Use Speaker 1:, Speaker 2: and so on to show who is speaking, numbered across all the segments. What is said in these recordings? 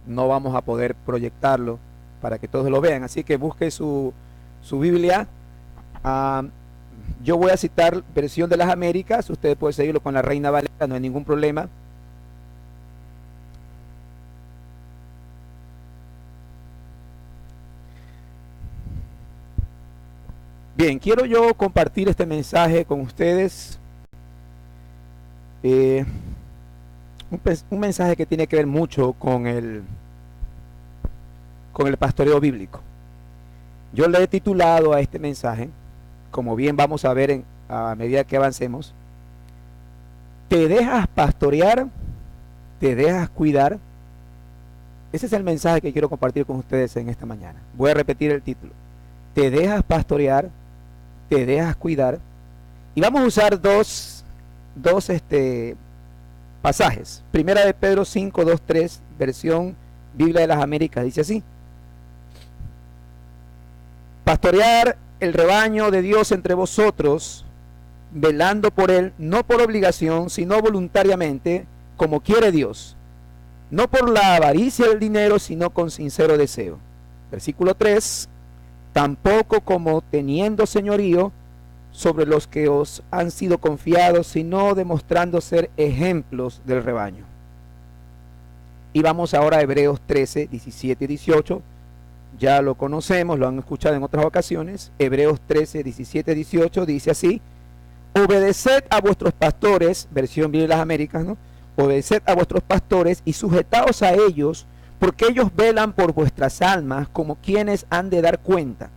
Speaker 1: no vamos a poder proyectarlo para que todos lo vean. Así que busque su Biblia. Ah, yo voy a citar versión de las Américas. Usted puede seguirlo con la Reina Valera, no hay ningún problema. Bien, quiero yo compartir este mensaje con ustedes. Un mensaje que tiene que ver mucho con el pastoreo bíblico. Yo le he titulado a este mensaje, como bien vamos a ver a medida que avancemos: ¿te dejas pastorear? ¿Te dejas cuidar? Ese es el mensaje que quiero compartir con ustedes en esta mañana. Voy a repetir el título: ¿te dejas pastorear? ¿Te dejas cuidar? Y vamos a usar dos pasajes. Primera de Pedro 5, 2, 3, versión Biblia de las Américas, dice así: pastorear el rebaño de Dios entre vosotros, velando por él, no por obligación, sino voluntariamente, como quiere Dios, no por la avaricia del dinero, sino con sincero deseo. Versículo 3: tampoco como teniendo señorío sobre los que os han sido confiados, sino demostrando ser ejemplos del rebaño. Y vamos ahora a Hebreos 13, 17 y 18. Ya lo conocemos, lo han escuchado en otras ocasiones. Hebreos 13, 17 y 18 dice así: obedeced a vuestros pastores, versión Biblia de las Américas, ¿no? Obedeced a vuestros pastores y sujetaos a ellos, porque ellos velan por vuestras almas como quienes han de dar cuenta.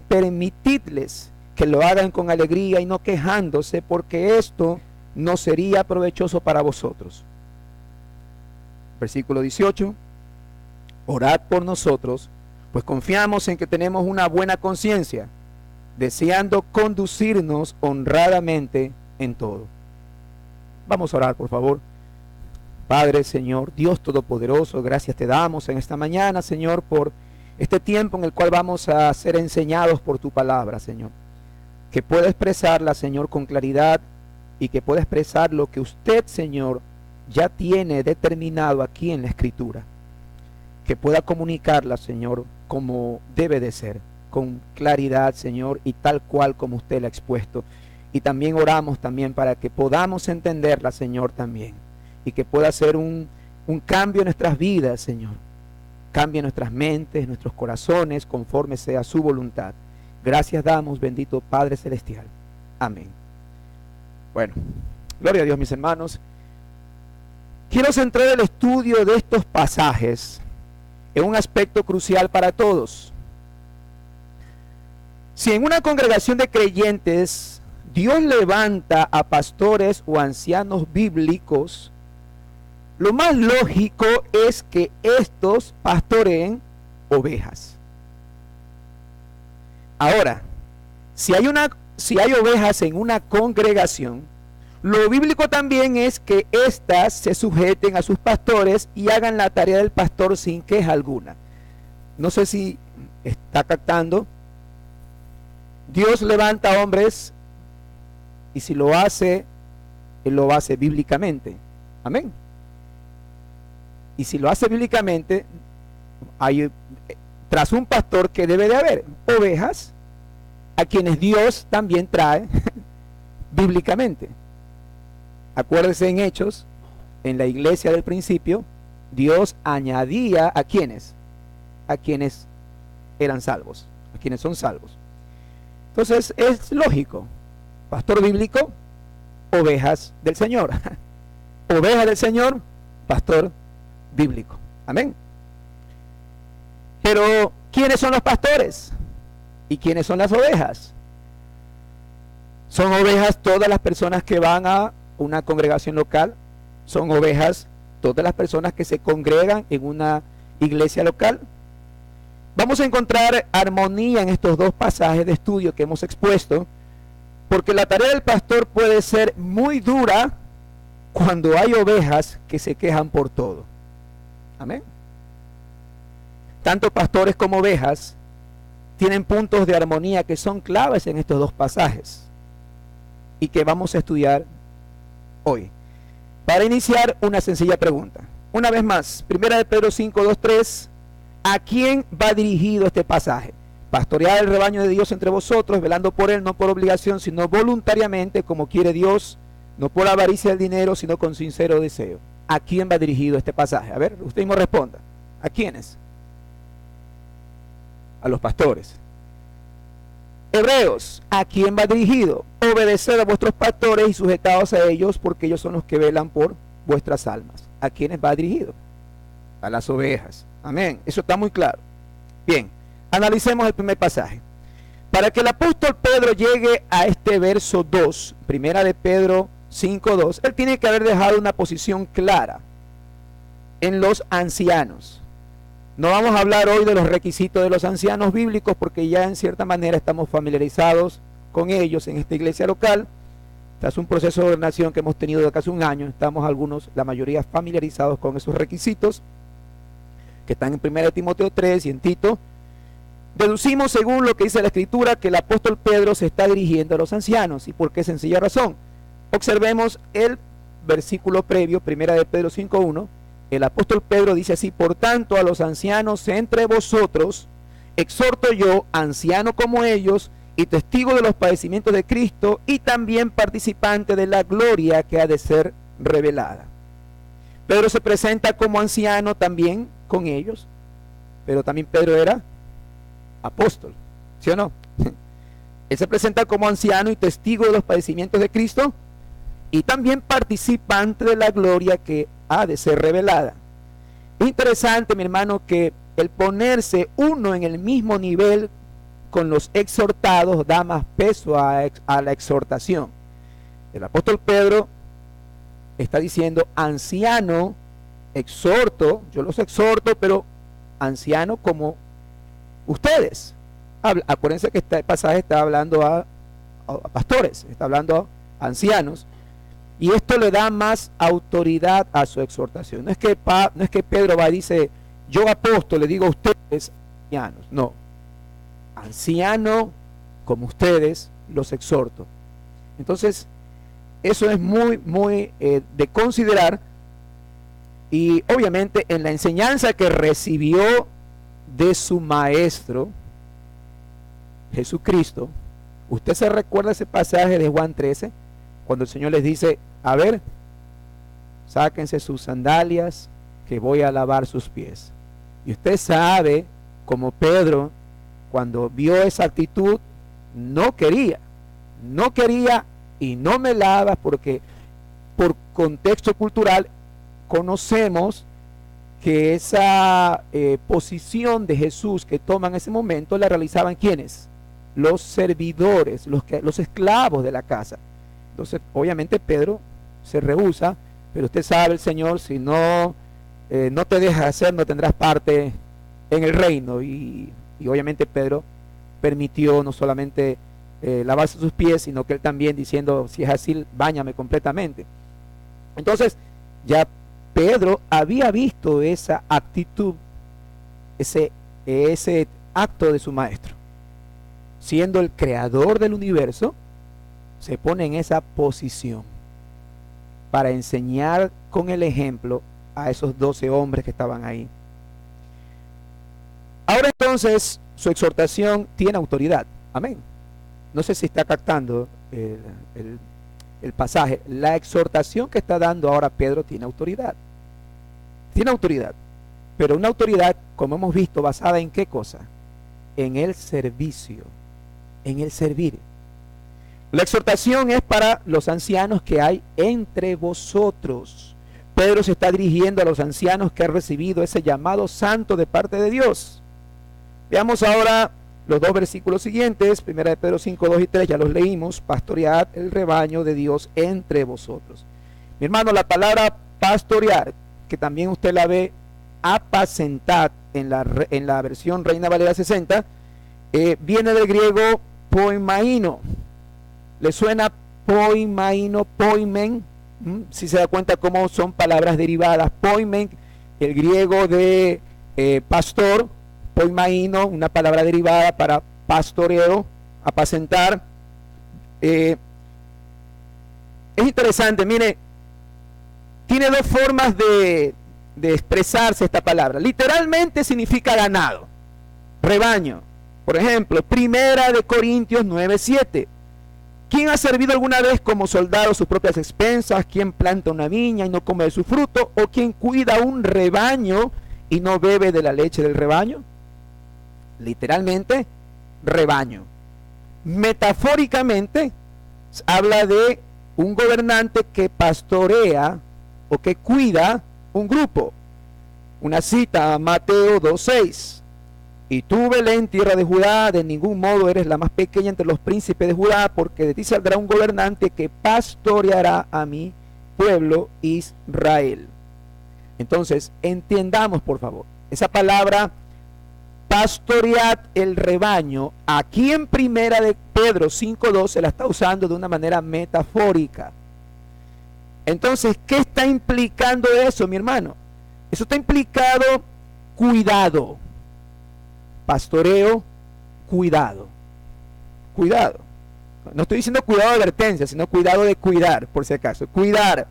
Speaker 1: Permitidles que lo hagan con alegría y no quejándose, porque esto no sería provechoso para vosotros. Versículo 18: orad por nosotros, pues confiamos en que tenemos una buena conciencia, deseando conducirnos honradamente en todo. Vamos a orar, por favor. Padre, Señor, Dios Todopoderoso, gracias te damos en esta mañana, Señor, por este tiempo en el cual vamos a ser enseñados por tu palabra, Señor. Que pueda expresarla, Señor, con claridad, y que pueda expresar lo que usted, Señor, ya tiene determinado aquí en la Escritura. Que pueda comunicarla, Señor, como debe de ser, con claridad, Señor, y tal cual como usted la ha expuesto. Y también oramos también para que podamos entenderla, Señor, también. Y que pueda ser un cambio en nuestras vidas, Señor. Cambie nuestras mentes, nuestros corazones, conforme sea su voluntad. Gracias damos, bendito Padre Celestial. Amén. Bueno, gloria a Dios, mis hermanos. Quiero centrar el estudio de estos pasajes en un aspecto crucial para todos. Si en una congregación de creyentes Dios levanta a pastores o ancianos bíblicos, lo más lógico es que estos pastoreen ovejas. Ahora, si hay ovejas en una congregación, lo bíblico también es que éstas se sujeten a sus pastores y hagan la tarea del pastor sin queja alguna. No sé si está captando. Dios levanta hombres, y si lo hace, Él lo hace bíblicamente. Amén. Y si lo hace bíblicamente, hay tras un pastor que debe de haber ovejas a quienes Dios también trae bíblicamente. Acuérdense en Hechos, en la iglesia del principio, Dios añadía a quienes eran salvos, a quienes son salvos. Entonces es lógico: pastor bíblico, ovejas del Señor. Ovejas del Señor, pastor bíblico. Amén. Pero ¿quiénes son los pastores? ¿Y quiénes son las ovejas? ¿Son ovejas todas las personas que van a una congregación local? ¿Son ovejas todas las personas que se congregan en una iglesia local? Vamos a encontrar armonía en estos dos pasajes de estudio que hemos expuesto, porque la tarea del pastor puede ser muy dura cuando hay ovejas que se quejan por todo. Amén. Tanto pastores como ovejas tienen puntos de armonía que son claves en estos dos pasajes y que vamos a estudiar hoy. Para iniciar, una sencilla pregunta. una vez más, primera de Pedro 5, 2, 3, ¿a quién va dirigido este pasaje? Pastorear el rebaño de Dios entre vosotros, velando por él, no por obligación, sino voluntariamente, como quiere Dios, no por avaricia del dinero, sino con sincero deseo. ¿A quién va dirigido este pasaje? A ver, usted mismo responda. ¿A quiénes? A los pastores. Hebreos, ¿a quién va dirigido? Obedecer a vuestros pastores y sujetaos a ellos, porque ellos son los que velan por vuestras almas. ¿A quiénes va dirigido? A las ovejas. Amén. Eso está muy claro. Bien, analicemos el primer pasaje. Para que el apóstol Pedro llegue a este verso 2, primera de Pedro 5:2, él tiene que haber dejado una posición clara en los ancianos. No vamos a hablar hoy de los requisitos de los ancianos bíblicos, porque ya en cierta manera estamos familiarizados con ellos en esta iglesia local. Este es un proceso de ordenación que hemos tenido de casi un año. Estamos algunos, la mayoría, familiarizados con esos requisitos que están en 1 Timoteo 3 y en Tito. Deducimos, según lo que dice la Escritura, que el apóstol Pedro se está dirigiendo a los ancianos. ¿Y por qué? Sencilla razón. Observemos el versículo previo, 1 de Pedro 5:1. El apóstol Pedro dice así: por tanto, a los ancianos entre vosotros exhorto yo, anciano como ellos, y testigo de los padecimientos de Cristo, y también participante de la gloria que ha de ser revelada. Pedro se presenta como anciano también con ellos, pero también Pedro era apóstol, ¿sí o no? Él se presenta como anciano y testigo de los padecimientos de Cristo, y también participante de la gloria que ha de ser revelada. Es interesante, mi hermano, que el ponerse uno en el mismo nivel con los exhortados da más peso a la exhortación. El apóstol Pedro está diciendo: anciano, exhorto, yo los exhorto, pero anciano como ustedes. Acuérdense que este pasaje está hablando a pastores, está hablando a ancianos, y esto le da más autoridad a su exhortación. No es que Pedro va y dice: yo apóstol le digo a ustedes ancianos. No, anciano como ustedes los exhorto. Entonces eso es muy de considerar. Y obviamente en la enseñanza que recibió de su maestro Jesucristo, usted se recuerda ese pasaje de Juan 13, cuando el Señor les dice: a ver, sáquense sus sandalias, que voy a lavar sus pies. Y usted sabe, como Pedro, cuando vio esa actitud, no quería y no me lavas, porque por contexto cultural conocemos que esa posición de Jesús que toma en ese momento la realizaban ¿quiénes? Los servidores, los esclavos de la casa. Entonces obviamente Pedro se rehúsa, pero usted sabe, el Señor, si no te deja hacer, no tendrás parte en el reino. Y obviamente Pedro permitió no solamente lavarse sus pies, sino que él también, diciendo: si es así, báñame completamente. Entonces ya Pedro había visto esa actitud, ese acto de su maestro. Siendo el creador del universo, se pone en esa posición para enseñar con el ejemplo a esos 12 hombres que estaban ahí. Ahora entonces su exhortación tiene autoridad. Amén. No sé si está captando el pasaje. La exhortación que está dando ahora Pedro tiene autoridad. Tiene autoridad. Pero una autoridad, como hemos visto, basada en qué cosa? En el servicio. En el servir. La exhortación es para los ancianos que hay entre vosotros. Pedro se está dirigiendo a los ancianos que han recibido ese llamado santo de parte de Dios. Veamos ahora los dos versículos siguientes, 1 de Pedro 5, 2 y 3, ya los leímos. Pastoread el rebaño de Dios entre vosotros. Mi hermano, la palabra pastorear, que también usted la ve apacentar en la versión Reina Valera 60, viene del griego poimaino. ¿Le suena poimaino, poimen? Si se da cuenta cómo son palabras derivadas. Poimen, el griego de pastor; poimaino, una palabra derivada para pastoreo, apacentar. Es interesante, mire, tiene dos formas de de expresarse esta palabra. Literalmente significa ganado, rebaño. Por ejemplo, 1 Corintios 9:7. ¿Quién ha servido alguna vez como soldado a sus propias expensas? ¿Quién planta una viña y no come de su fruto? ¿O quién cuida un rebaño y no bebe de la leche del rebaño? Literalmente, rebaño. Metafóricamente, habla de un gobernante que pastorea o que cuida un grupo. Una cita a Mateo 2:6. Y tú, Belén, tierra de Judá, de ningún modo eres la más pequeña entre los príncipes de Judá, porque de ti saldrá un gobernante que pastoreará a mi pueblo Israel. Entonces, entendamos por favor, esa palabra pastoread el rebaño, aquí en 1 de Pedro 5:2 se la está usando de una manera metafórica. Entonces, ¿qué está implicando eso, mi hermano? Eso está implicado cuidado. Pastoreo, cuidado. Cuidado. No estoy diciendo cuidado de advertencia, sino cuidado de cuidar, por si acaso. Cuidar.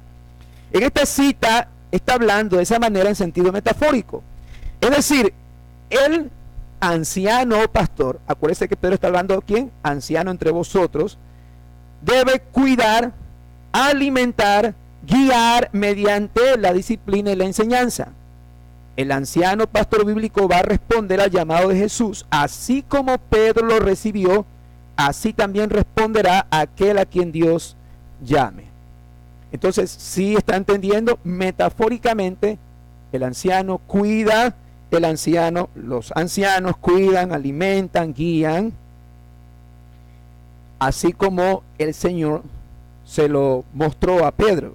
Speaker 1: En esta cita está hablando de esa manera en sentido metafórico. Es decir, el anciano o pastor, acuérdense que Pedro está hablando de quién, anciano entre vosotros, debe cuidar, alimentar, guiar mediante la disciplina y la enseñanza. El anciano pastor bíblico va a responder al llamado de Jesús, así como Pedro lo recibió, así también responderá aquel a quien Dios llame. Entonces, si está entendiendo, metafóricamente, el anciano cuida, los ancianos cuidan, alimentan, guían, así como el Señor se lo mostró a Pedro,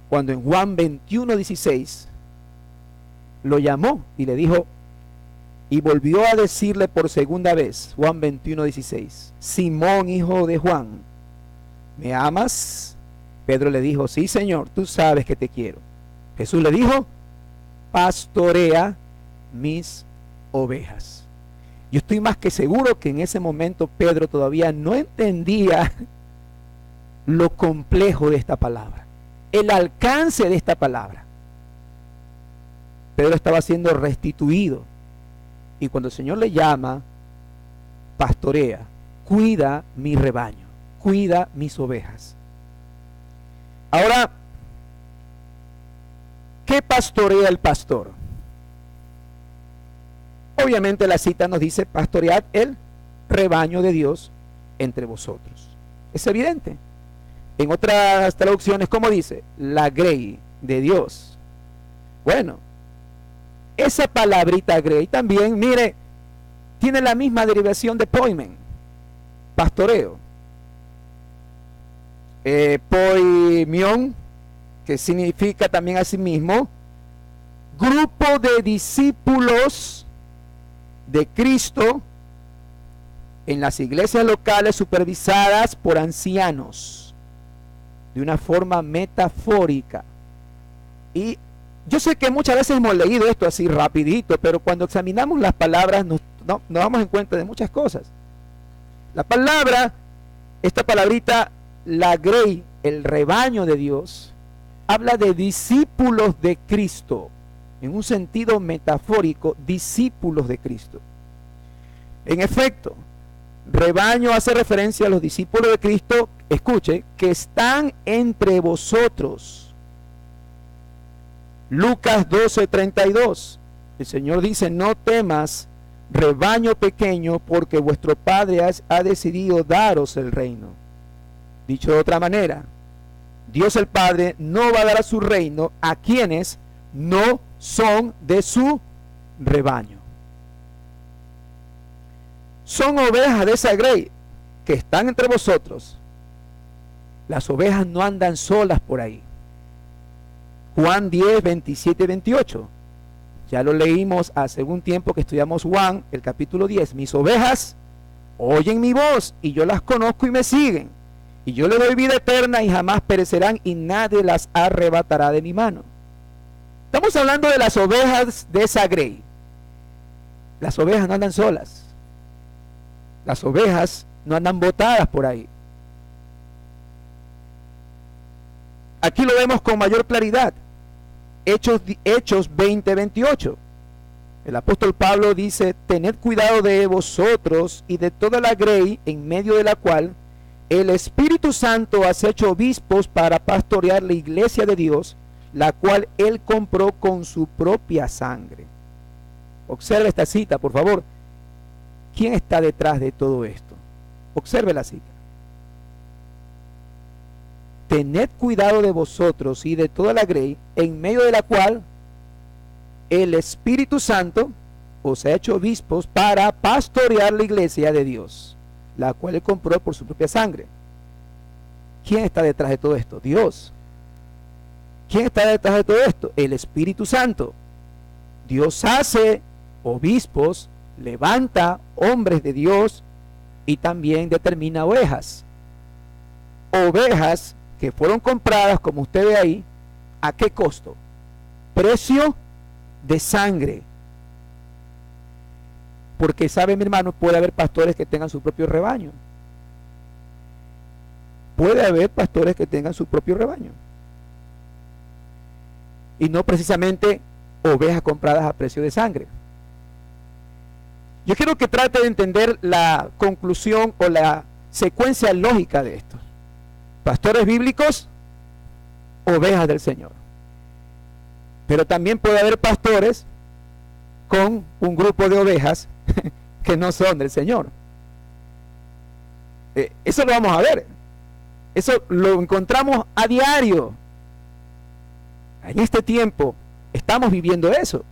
Speaker 1: cuando en Juan 21:16 lo llamó y le dijo, y volvió a decirle por segunda vez, Juan 21:16, Simón, hijo de Juan, ¿me amas? Pedro le dijo, sí, Señor, tú sabes que te quiero. Jesús le dijo, pastorea mis ovejas. Yo estoy más que seguro que en ese momento Pedro todavía no entendía lo complejo de esta palabra, el alcance de esta palabra. Pedro estaba siendo restituido. Y cuando el Señor le llama, pastorea, cuida mi rebaño, cuida mis ovejas. Ahora, ¿qué pastorea el pastor? Obviamente la cita nos dice, pastoread el rebaño de Dios entre vosotros. Es evidente. En otras traducciones, ¿cómo dice? La grey de Dios. Bueno, esa palabrita grey también, mire, tiene la misma derivación de poimen, pastoreo. Poimión, que significa también asimismo grupo de discípulos de Cristo en las iglesias locales supervisadas por ancianos, de una forma metafórica. Y yo sé que muchas veces hemos leído esto así rapidito, pero cuando examinamos las palabras nos damos en cuenta de muchas cosas. La palabra, esta palabrita, la grey, el rebaño de Dios, habla de discípulos de Cristo, en un sentido metafórico, discípulos de Cristo. En efecto, rebaño hace referencia a los discípulos de Cristo, escuche, que están entre vosotros. Lucas 12:32, el Señor dice, no temas, rebaño pequeño, porque vuestro Padre ha decidido daros el reino. Dicho de otra manera, Dios el Padre no va a dar su reino a quienes no son de su rebaño. Son ovejas de esa grey que están entre vosotros. Las ovejas no andan solas por ahí. Juan 10, 27 y 28. Ya lo leímos hace un tiempo que estudiamos Juan, el capítulo 10. Mis ovejas oyen mi voz y yo las conozco y me siguen. Y yo les doy vida eterna y jamás perecerán y nadie las arrebatará de mi mano. Estamos hablando de las ovejas de esa grey. Las ovejas no andan solas. Las ovejas no andan botadas por ahí. Aquí lo vemos con mayor claridad. Hechos 20:28. El apóstol Pablo dice: tened cuidado de vosotros y de toda la grey en medio de la cual el Espíritu Santo has hecho obispos para pastorear la iglesia de Dios, la cual él compró con su propia sangre. Observe esta cita, por favor. ¿Quién está detrás de todo esto? Observe la cita. Tened cuidado de vosotros y de toda la grey, en medio de la cual el Espíritu Santo os ha hecho obispos para pastorear la iglesia de Dios, la cual él compró por su propia sangre. ¿Quién está detrás de todo esto? Dios. ¿Quién está detrás de todo esto? El Espíritu Santo. Dios hace obispos, levanta hombres de Dios y también determina ovejas. Ovejas que fueron compradas, como usted ve ahí, ¿a qué costo? Precio de sangre. Porque sabe, mi hermano, puede haber pastores que tengan su propio rebaño. Puede haber pastores que tengan su propio rebaño. Y no precisamente ovejas compradas a precio de sangre. Yo quiero que trate de entender la conclusión o la secuencia lógica de esto. Pastores bíblicos, ovejas del Señor. Pero también puede haber pastores con un grupo de ovejas que no son del Señor. Eso lo vamos a ver. Eso lo encontramos a diario. En este tiempo estamos viviendo eso.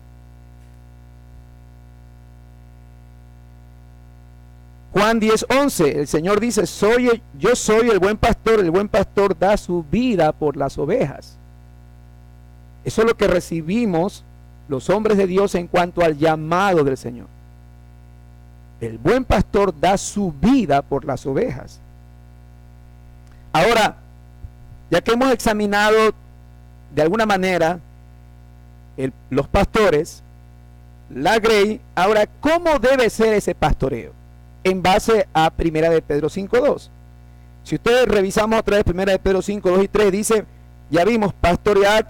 Speaker 1: Juan 10:11, el Señor dice: yo soy el buen pastor da su vida por las ovejas. Eso es lo que recibimos los hombres de Dios en cuanto al llamado del Señor. El buen pastor da su vida por las ovejas. Ahora, ya que hemos examinado de alguna manera los pastores, la grey, ahora, ¿cómo debe ser ese pastoreo? En base a 1 de Pedro 5:2. Si ustedes revisamos otra vez 1 de Pedro 5:2 y 3, dice: ya vimos, pastoread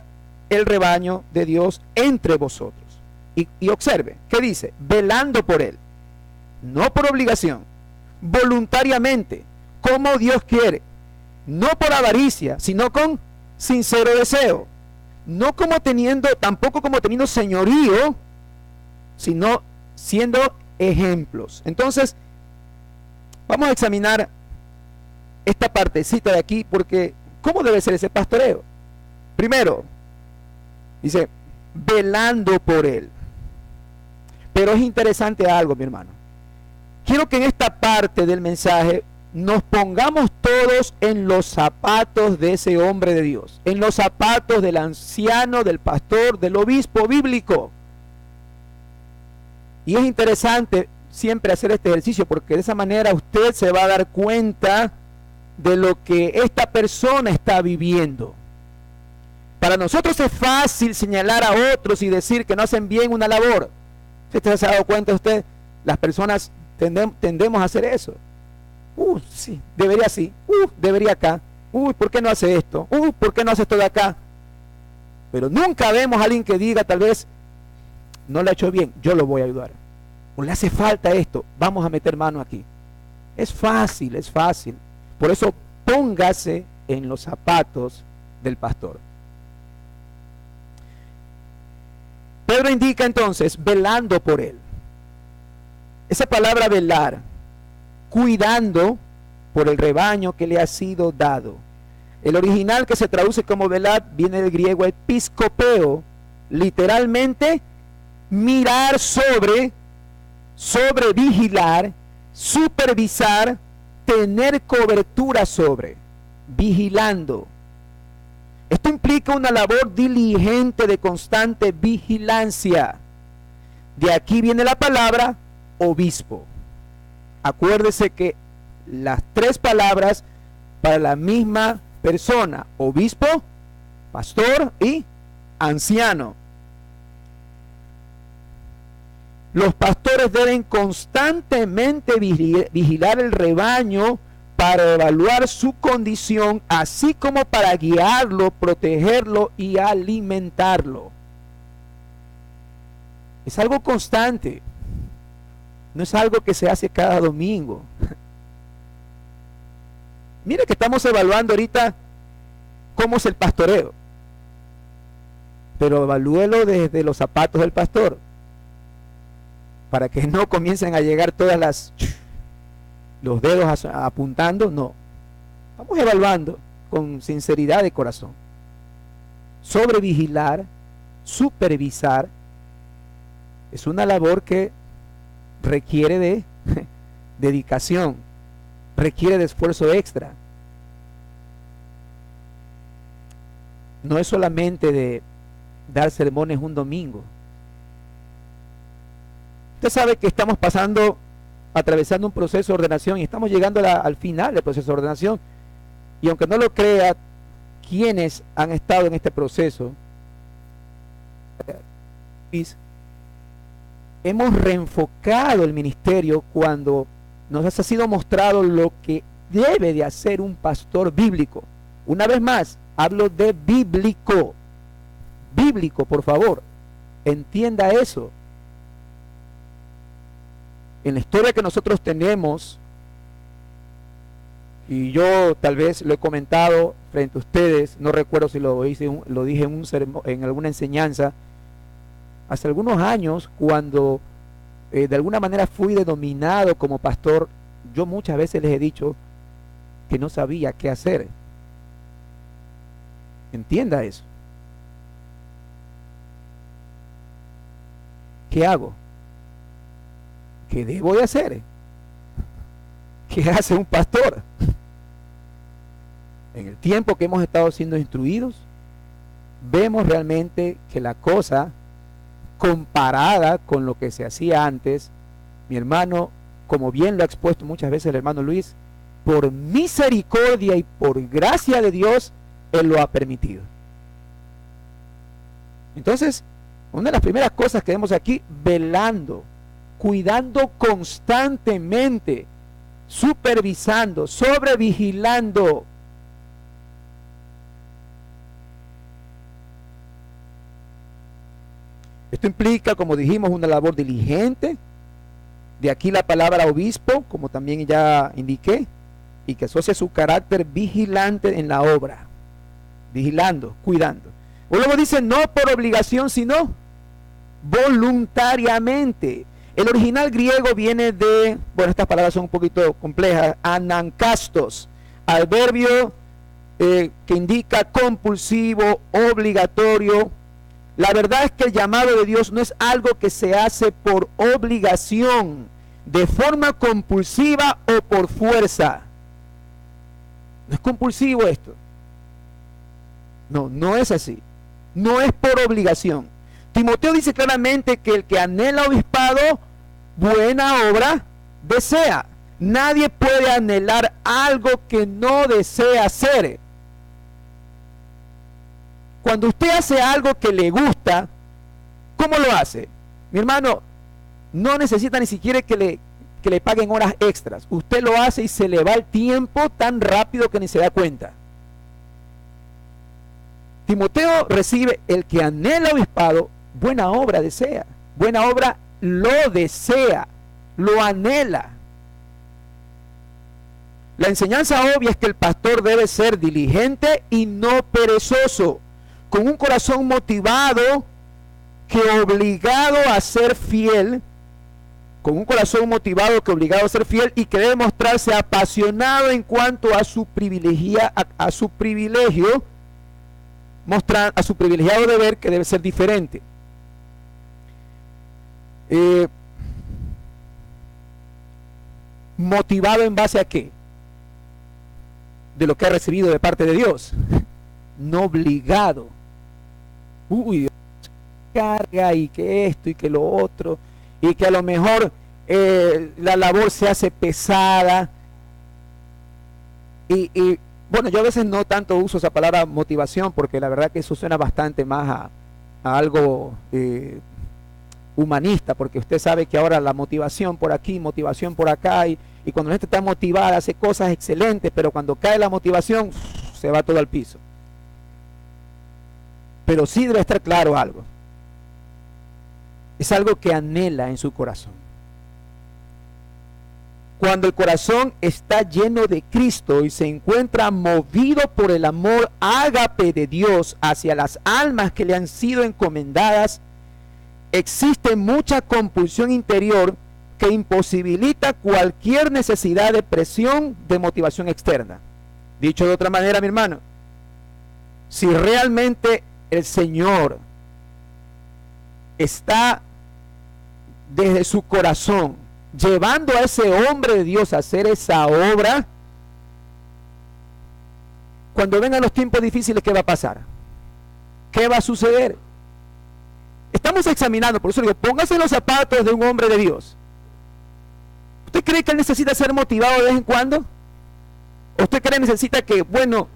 Speaker 1: el rebaño de Dios entre vosotros. Y observe, ¿qué dice? Velando por él, no por obligación, voluntariamente, como Dios quiere, no por avaricia, sino con sincero deseo, no como tampoco como teniendo señorío, sino siendo ejemplos. Entonces, vamos a examinar esta partecita de aquí, porque ¿cómo debe ser ese pastoreo? Primero, dice, velando por él. Pero es interesante algo, mi hermano. Quiero que en esta parte del mensaje nos pongamos todos en los zapatos de ese hombre de Dios, en los zapatos del anciano, del pastor, del obispo bíblico. Y es interesante siempre hacer este ejercicio, porque de esa manera usted se va a dar cuenta de lo que esta persona está viviendo. Para nosotros es fácil señalar a otros y decir que no hacen bien una labor. ¿Usted se ha dado cuenta usted? Las personas tendemos a hacer eso. Sí, debería así. Debería acá. ¿Por qué no hace esto? ¿Por qué no hace esto de acá? Pero nunca vemos a alguien que diga, tal vez, no lo ha hecho bien, yo lo voy a ayudar. O le hace falta esto, vamos a meter mano aquí. Es fácil, es fácil. Por eso póngase en los zapatos del pastor. Pedro indica entonces, velando por él. Esa palabra velar, cuidando por el rebaño que le ha sido dado. El original, que se traduce como velar, viene del griego episcopeo, literalmente mirar sobre vigilar, supervisar, tener cobertura sobre, vigilando. Esto implica una labor diligente de constante vigilancia. De aquí viene la palabra obispo. Acuérdese que las tres palabras para la misma persona: obispo, pastor y anciano. Los pastores deben constantemente vigilar el rebaño para evaluar su condición, así como para guiarlo, protegerlo y alimentarlo. Es algo constante. No es algo que se hace cada domingo. Mire que estamos evaluando ahorita cómo es el pastoreo. Pero evalúelo desde los zapatos del pastor, para que no comiencen a llegar los dedos apuntando. No. Vamos evaluando con sinceridad de corazón. Sobrevigilar, supervisar, es una labor que requiere de dedicación, requiere de esfuerzo extra. No es solamente de dar sermones un domingo. Usted sabe que estamos atravesando un proceso de ordenación y estamos llegando al final del proceso de ordenación. Y aunque no lo crea, quienes han estado en este proceso, hemos reenfocado el ministerio cuando nos ha sido mostrado lo que debe de hacer un pastor bíblico. Una vez más, hablo de bíblico. Bíblico, por favor. Entienda eso. En la historia que nosotros tenemos, y yo tal vez lo he comentado frente a ustedes, no recuerdo si lo dije en alguna enseñanza, hace algunos años, cuando de alguna manera fui denominado como pastor, yo muchas veces les he dicho que no sabía qué hacer. Entienda eso. ¿Qué hago? ¿Qué debo de hacer? ¿Qué hace un pastor? En el tiempo que hemos estado siendo instruidos, vemos realmente que la cosa, comparada con lo que se hacía antes, mi hermano, como bien lo ha expuesto muchas veces el hermano Luis, por misericordia y por gracia de Dios, Él lo ha permitido. Entonces, una de las primeras cosas que vemos aquí, velando, cuidando constantemente, supervisando, sobrevigilando. Esto implica, como dijimos, una labor diligente. De aquí la palabra obispo, como también ya indiqué, y que asocia su carácter vigilante en la obra. Vigilando, cuidando. O luego dice, no por obligación, sino voluntariamente. El original griego viene de, bueno, estas palabras son un poquito complejas, anankastos, adverbio que indica compulsivo, obligatorio. La verdad es que el llamado de Dios no es algo que se hace por obligación, de forma compulsiva o por fuerza. No es compulsivo esto. No, no es así. No es por obligación. Timoteo dice claramente que el que anhela obispado, buena obra desea. Nadie puede anhelar algo que no desea hacer. Cuando usted hace algo que le gusta, ¿cómo lo hace? Mi hermano, no necesita ni siquiera que le paguen horas extras. Usted lo hace y se le va el tiempo tan rápido que ni se da cuenta. Timoteo recibe el que anhela obispado, buena obra desea. Buena obra lo desea, lo anhela. La enseñanza obvia es que el pastor debe ser diligente y no perezoso, con un corazón motivado que obligado a ser fiel, con un corazón motivado que obligado a ser fiel y que debe mostrarse apasionado en cuanto a su privilegio, mostrar a su privilegiado deber que debe ser diferente. ¿Motivado en base a qué? De lo que ha recibido de parte de Dios. No obligado. Uy, Dios carga y que esto y que lo otro. Y que a lo mejor la labor se hace pesada. Y bueno, yo a veces no tanto uso esa palabra motivación porque la verdad que eso suena bastante más a algo humanista, porque usted sabe que ahora la motivación por aquí, motivación por acá, y cuando la gente está motivada hace cosas excelentes, pero cuando cae la motivación se va todo al piso. Pero sí debe estar claro algo. Es algo que anhela en su corazón. Cuando el corazón está lleno de Cristo y se encuentra movido por el amor ágape de Dios hacia las almas que le han sido encomendadas, existe mucha compulsión interior que imposibilita cualquier necesidad de presión de motivación externa. Dicho de otra manera, mi hermano, si realmente el Señor está desde su corazón llevando a ese hombre de Dios a hacer esa obra, cuando vengan los tiempos difíciles, ¿qué va a pasar? ¿Qué va a suceder? Estamos examinando, por eso digo, póngase en los zapatos de un hombre de Dios. ¿Usted cree que él necesita ser motivado de vez en cuando? ¿O usted cree que necesita que, bueno,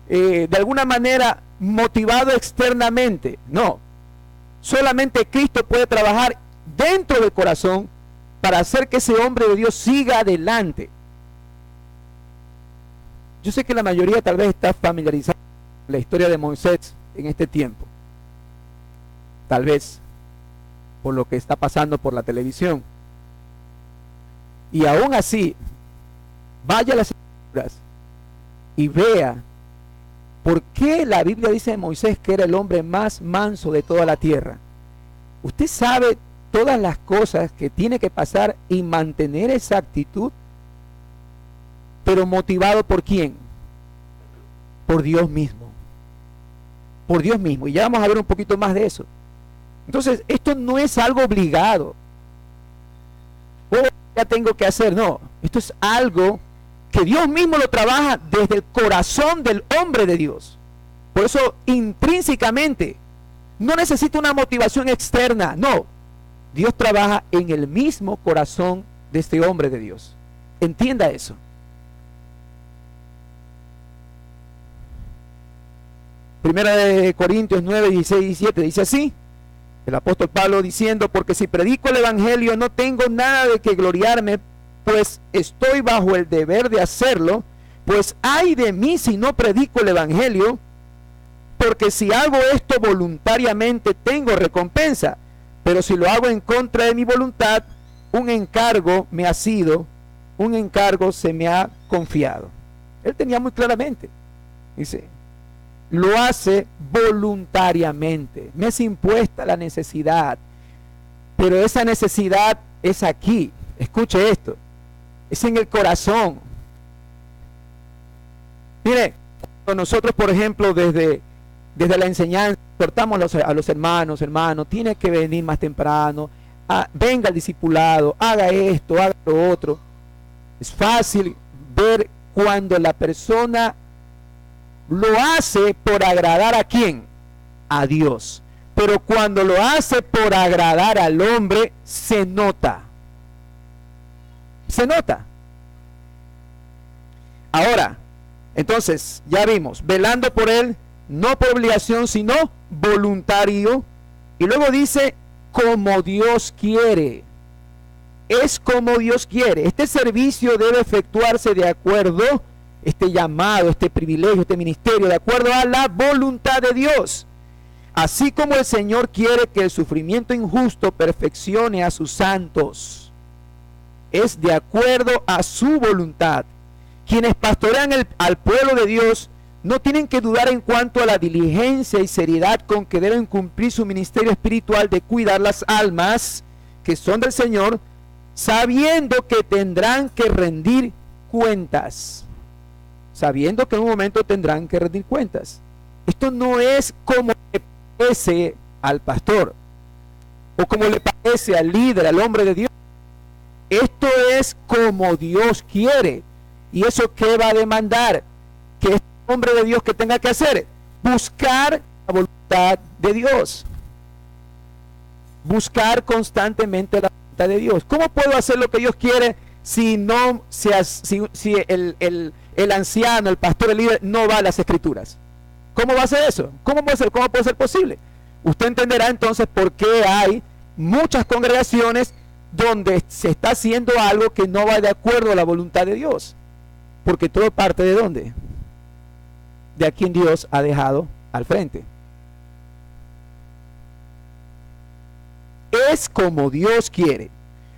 Speaker 1: de alguna manera motivado externamente? No. Solamente Cristo puede trabajar dentro del corazón para hacer que ese hombre de Dios siga adelante. Yo sé que la mayoría tal vez está familiarizada con la historia de Moisés en este tiempo. Tal vez por lo que está pasando por la televisión. Y aún así, vaya a las Escrituras y vea por qué la Biblia dice de Moisés que era el hombre más manso de toda la tierra. Usted sabe todas las cosas que tiene que pasar y mantener esa actitud, pero motivado ¿por quién? Por Dios mismo. Por Dios mismo. Y ya vamos a ver un poquito más de eso. Entonces, esto no es algo obligado. Oh, ya tengo que hacer, no. Esto es algo que Dios mismo lo trabaja desde el corazón del hombre de Dios. Por eso, intrínsecamente, no necesita una motivación externa, no. Dios trabaja en el mismo corazón de este hombre de Dios. Entienda eso. Primera de Corintios 9, 16 y 17 dice así. El apóstol Pablo diciendo, porque si predico el evangelio no tengo nada de que gloriarme, pues estoy bajo el deber de hacerlo, pues ay de mí si no predico el evangelio, porque si hago esto voluntariamente tengo recompensa, pero si lo hago en contra de mi voluntad, un encargo me ha sido, un encargo se me ha confiado. Él tenía muy claramente, dice, lo hace voluntariamente, me es impuesta la necesidad, pero esa necesidad es aquí, escuche esto, es en el corazón. Mire, nosotros por ejemplo desde la enseñanza exhortamos a los hermanos, tiene que venir más temprano, venga al discipulado, haga esto, haga lo otro. Es fácil ver cuando la persona lo hace por agradar ¿a quién? A Dios. Pero cuando lo hace por agradar al hombre, se nota. Se nota. Ahora, entonces, ya vimos, velando por él, no por obligación, sino voluntario. Y luego dice, como Dios quiere. Es como Dios quiere. Este servicio debe efectuarse de acuerdo, este llamado, este privilegio, este ministerio, de acuerdo a la voluntad de Dios. Así como el Señor quiere que el sufrimiento injusto perfeccione a sus santos. Es de acuerdo a su voluntad. Quienes pastorean al pueblo de Dios no tienen que dudar en cuanto a la diligencia y seriedad con que deben cumplir su ministerio espiritual de cuidar las almas que son del Señor, sabiendo que tendrán que rendir cuentas. Sabiendo que en un momento tendrán que rendir cuentas. Esto no es como le parece al pastor o como le parece al líder, al hombre de Dios. Esto es como Dios quiere. ¿Y eso qué va a demandar? Que este hombre de Dios que tenga que hacer, buscar la voluntad de Dios, buscar constantemente la voluntad de Dios. ¿Cómo puedo hacer lo que Dios quiere si no si el anciano, el pastor, el líder no va a las Escrituras? ¿Cómo va a hacer eso? ¿Cómo puede ser posible? Usted entenderá entonces por qué hay muchas congregaciones donde se está haciendo algo que no va de acuerdo a la voluntad de Dios. Porque todo parte ¿de dónde? De a quien Dios ha dejado al frente. Es como Dios quiere.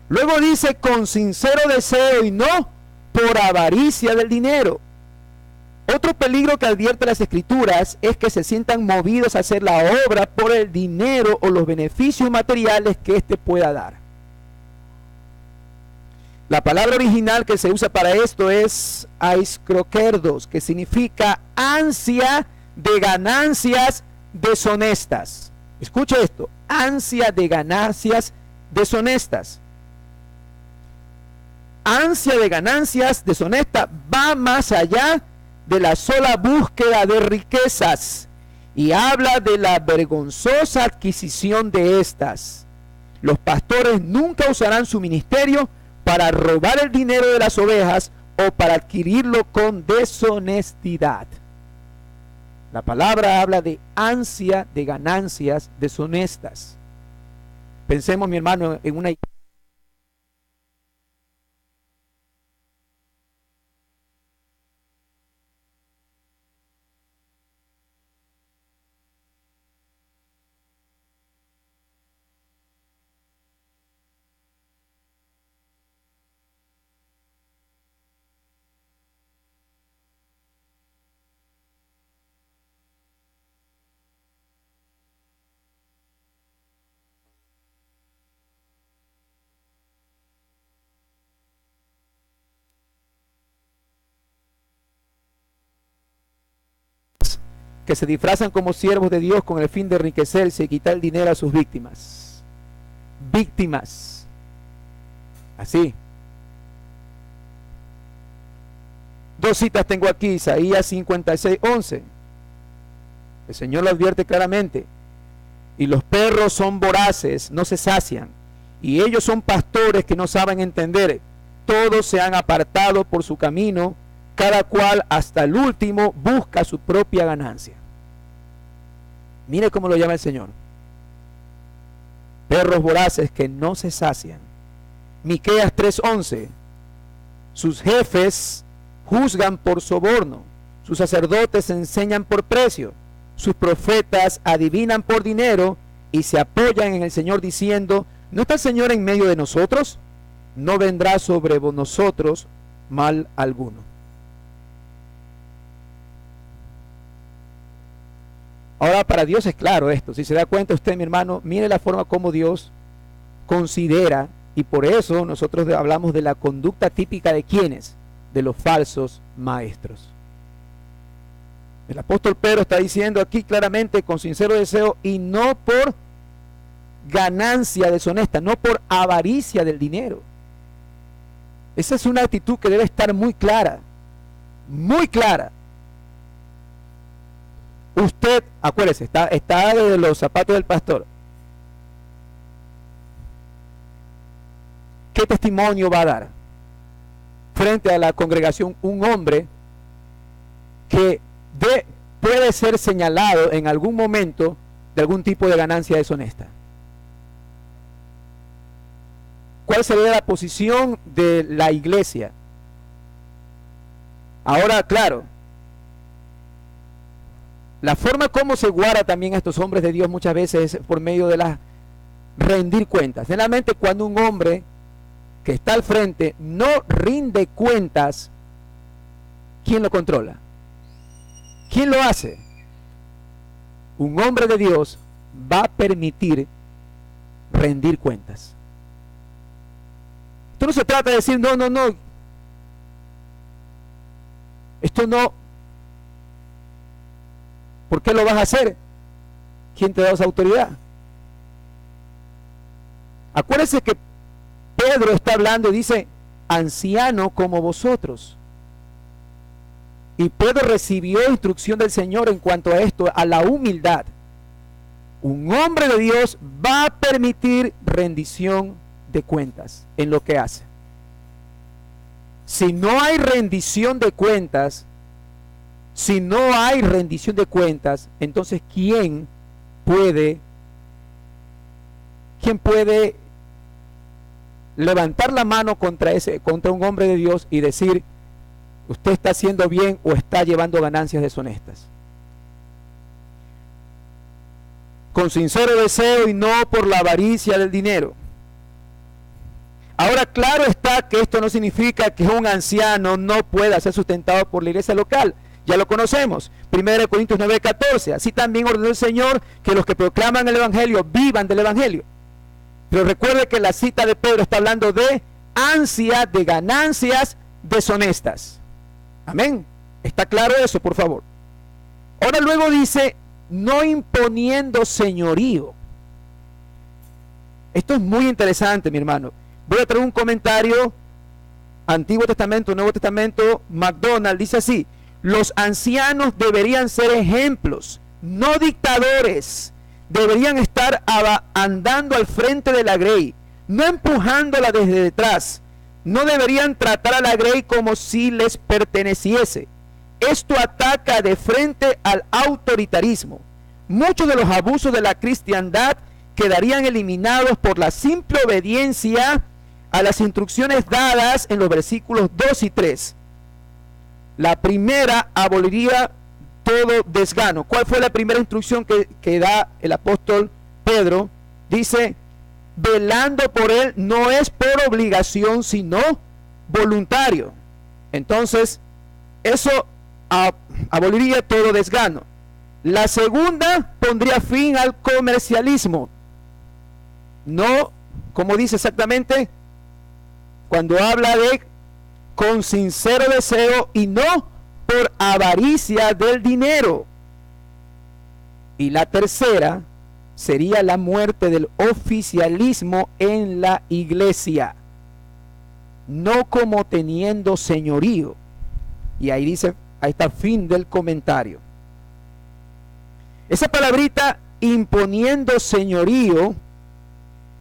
Speaker 1: Luego dice, con sincero deseo y no por avaricia del dinero. Otro peligro que advierte las Escrituras es que se sientan movidos a hacer la obra por el dinero o los beneficios materiales que éste pueda dar. La palabra original que se usa para esto es aiskrokerdos, que significa ansia de ganancias deshonestas. Escuche esto, ansia de ganancias deshonestas. Ansia de ganancias deshonestas va más allá de la sola búsqueda de riquezas y habla de la vergonzosa adquisición de estas. Los pastores nunca usarán su ministerio para robar el dinero de las ovejas o para adquirirlo con deshonestidad. La palabra habla de ansia de ganancias deshonestas. Pensemos, mi hermano, en una que se disfrazan como siervos de Dios con el fin de enriquecerse y quitar el dinero a sus víctimas. Víctimas. Así. Dos citas tengo aquí, Isaías 56:11. El Señor lo advierte claramente. Y los perros son voraces, no se sacian. Y ellos son pastores que no saben entender. Todos se han apartado por su camino. Cada cual hasta el último busca su propia ganancia. Mire cómo lo llama el Señor. Perros voraces que no se sacian. Miqueas 3:11. Sus jefes juzgan por soborno. Sus sacerdotes enseñan por precio. Sus profetas adivinan por dinero y se apoyan en el Señor diciendo, ¿no está el Señor en medio de nosotros? No vendrá sobre nosotros mal alguno. Ahora, para Dios es claro esto. Si se da cuenta usted, mi hermano, mire la forma como Dios considera, y por eso nosotros hablamos de la conducta típica de quienes, de los falsos maestros. El apóstol Pedro está diciendo aquí claramente, con sincero deseo y no por ganancia deshonesta, no por avaricia del dinero. Esa es una actitud que debe estar muy clara, muy clara. Usted, acuérdese, está de los zapatos del pastor. ¿Qué testimonio va a dar frente a la congregación un hombre que puede ser señalado en algún momento de algún tipo de ganancia deshonesta? ¿Cuál sería la posición de la iglesia? Ahora, claro, la forma como se guarda también a estos hombres de Dios muchas veces es por medio de la rendir cuentas. Generalmente cuando un hombre que está al frente no rinde cuentas, ¿quién lo controla? ¿Quién lo hace? Un hombre de Dios va a permitir rendir cuentas. Esto no se trata de decir, no, esto no. ¿Por qué lo vas a hacer? ¿Quién te da esa autoridad? Acuérdense que Pedro está hablando y dice, anciano como vosotros. Y Pedro recibió instrucción del Señor en cuanto a esto, a la humildad. Un hombre de Dios va a permitir rendición de cuentas en lo que hace. Si no hay rendición de cuentas, entonces ¿quién quien puede levantar la mano contra un hombre de Dios y decir, usted está haciendo bien o está llevando ganancias deshonestas? Con sincero deseo y no por la avaricia del dinero. Ahora, claro está que esto no significa que un anciano no pueda ser sustentado por la iglesia local. Ya lo conocemos. 1 Corintios 9:14. Así también ordenó el Señor que los que proclaman el Evangelio vivan del Evangelio. Pero recuerde que la cita de Pedro está hablando de ansia de ganancias deshonestas. Amén. ¿Está claro eso, por favor? Ahora luego dice, no imponiendo señorío. Esto es muy interesante, mi hermano. Voy a traer un comentario, Antiguo Testamento, Nuevo Testamento. MacDonald dice así: los ancianos deberían ser ejemplos, no dictadores. Deberían estar andando al frente de la grey, no empujándola desde detrás. No deberían tratar a la grey como si les perteneciese. Esto ataca de frente al autoritarismo. Muchos de los abusos de la cristiandad quedarían eliminados por la simple obediencia a las instrucciones dadas en los versículos 2 y 3. La primera aboliría todo desgano. ¿Cuál fue la primera instrucción que da el apóstol Pedro? Dice, velando por él no es por obligación, sino voluntario. Entonces, eso aboliría todo desgano. La segunda pondría fin al comercialismo. No, como dice exactamente, cuando habla de con sincero deseo y no por avaricia del dinero. Y la tercera sería la muerte del oficialismo en la iglesia, no como teniendo señorío. Y ahí dice, ahí está fin del comentario. Esa palabrita imponiendo señorío,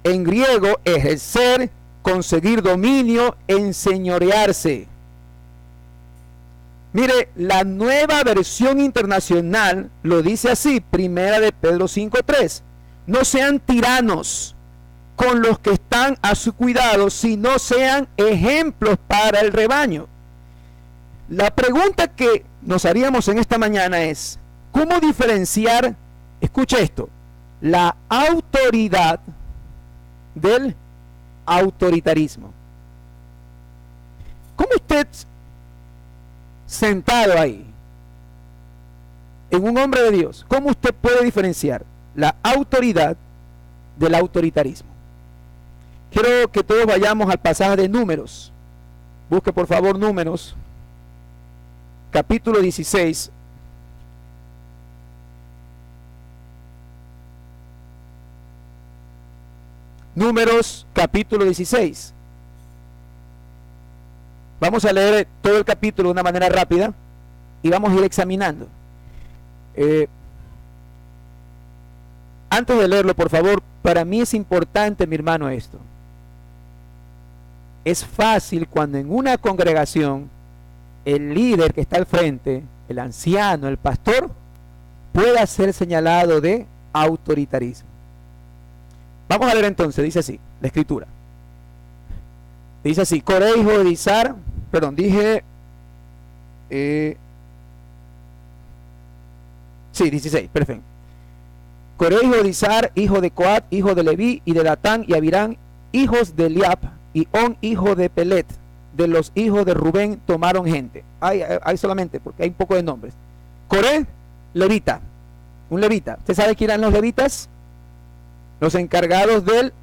Speaker 1: en griego, ejercer, conseguir dominio, enseñorearse. Mire, la Nueva Versión Internacional lo dice así, 1 de Pedro 5:3. No sean tiranos con los que están a su cuidado, sino sean ejemplos para el rebaño. La pregunta que nos haríamos en esta mañana es, ¿cómo diferenciar, escucha esto, la autoridad del autoritarismo? ¿Cómo usted, sentado ahí, en un hombre de Dios, cómo usted puede diferenciar la autoridad del autoritarismo? Quiero que todos vayamos al pasaje de Números. Busque por favor Números, capítulo 16. Números, capítulo 16. Vamos a leer todo el capítulo de una manera rápida y vamos a ir examinando. Antes de leerlo, por favor, para mí es importante, mi hermano, esto. Es fácil cuando en una congregación el líder que está al frente, el anciano, el pastor, pueda ser señalado de autoritarismo. Vamos a leer entonces, dice así, la escritura. Dice así, Coré, hijo de Izar, perdón, dije, sí, 16, perfecto. Coré, hijo de Izar, hijo de Coat, hijo de Leví, y de Datán y Abirán, hijos de Eliab, y On, hijo de Pelet, de los hijos de Rubén, tomaron gente. Hay solamente, porque hay un poco de nombres. Coré, levita, un levita. ¿Usted sabe quién eran los levitas? Los encargados del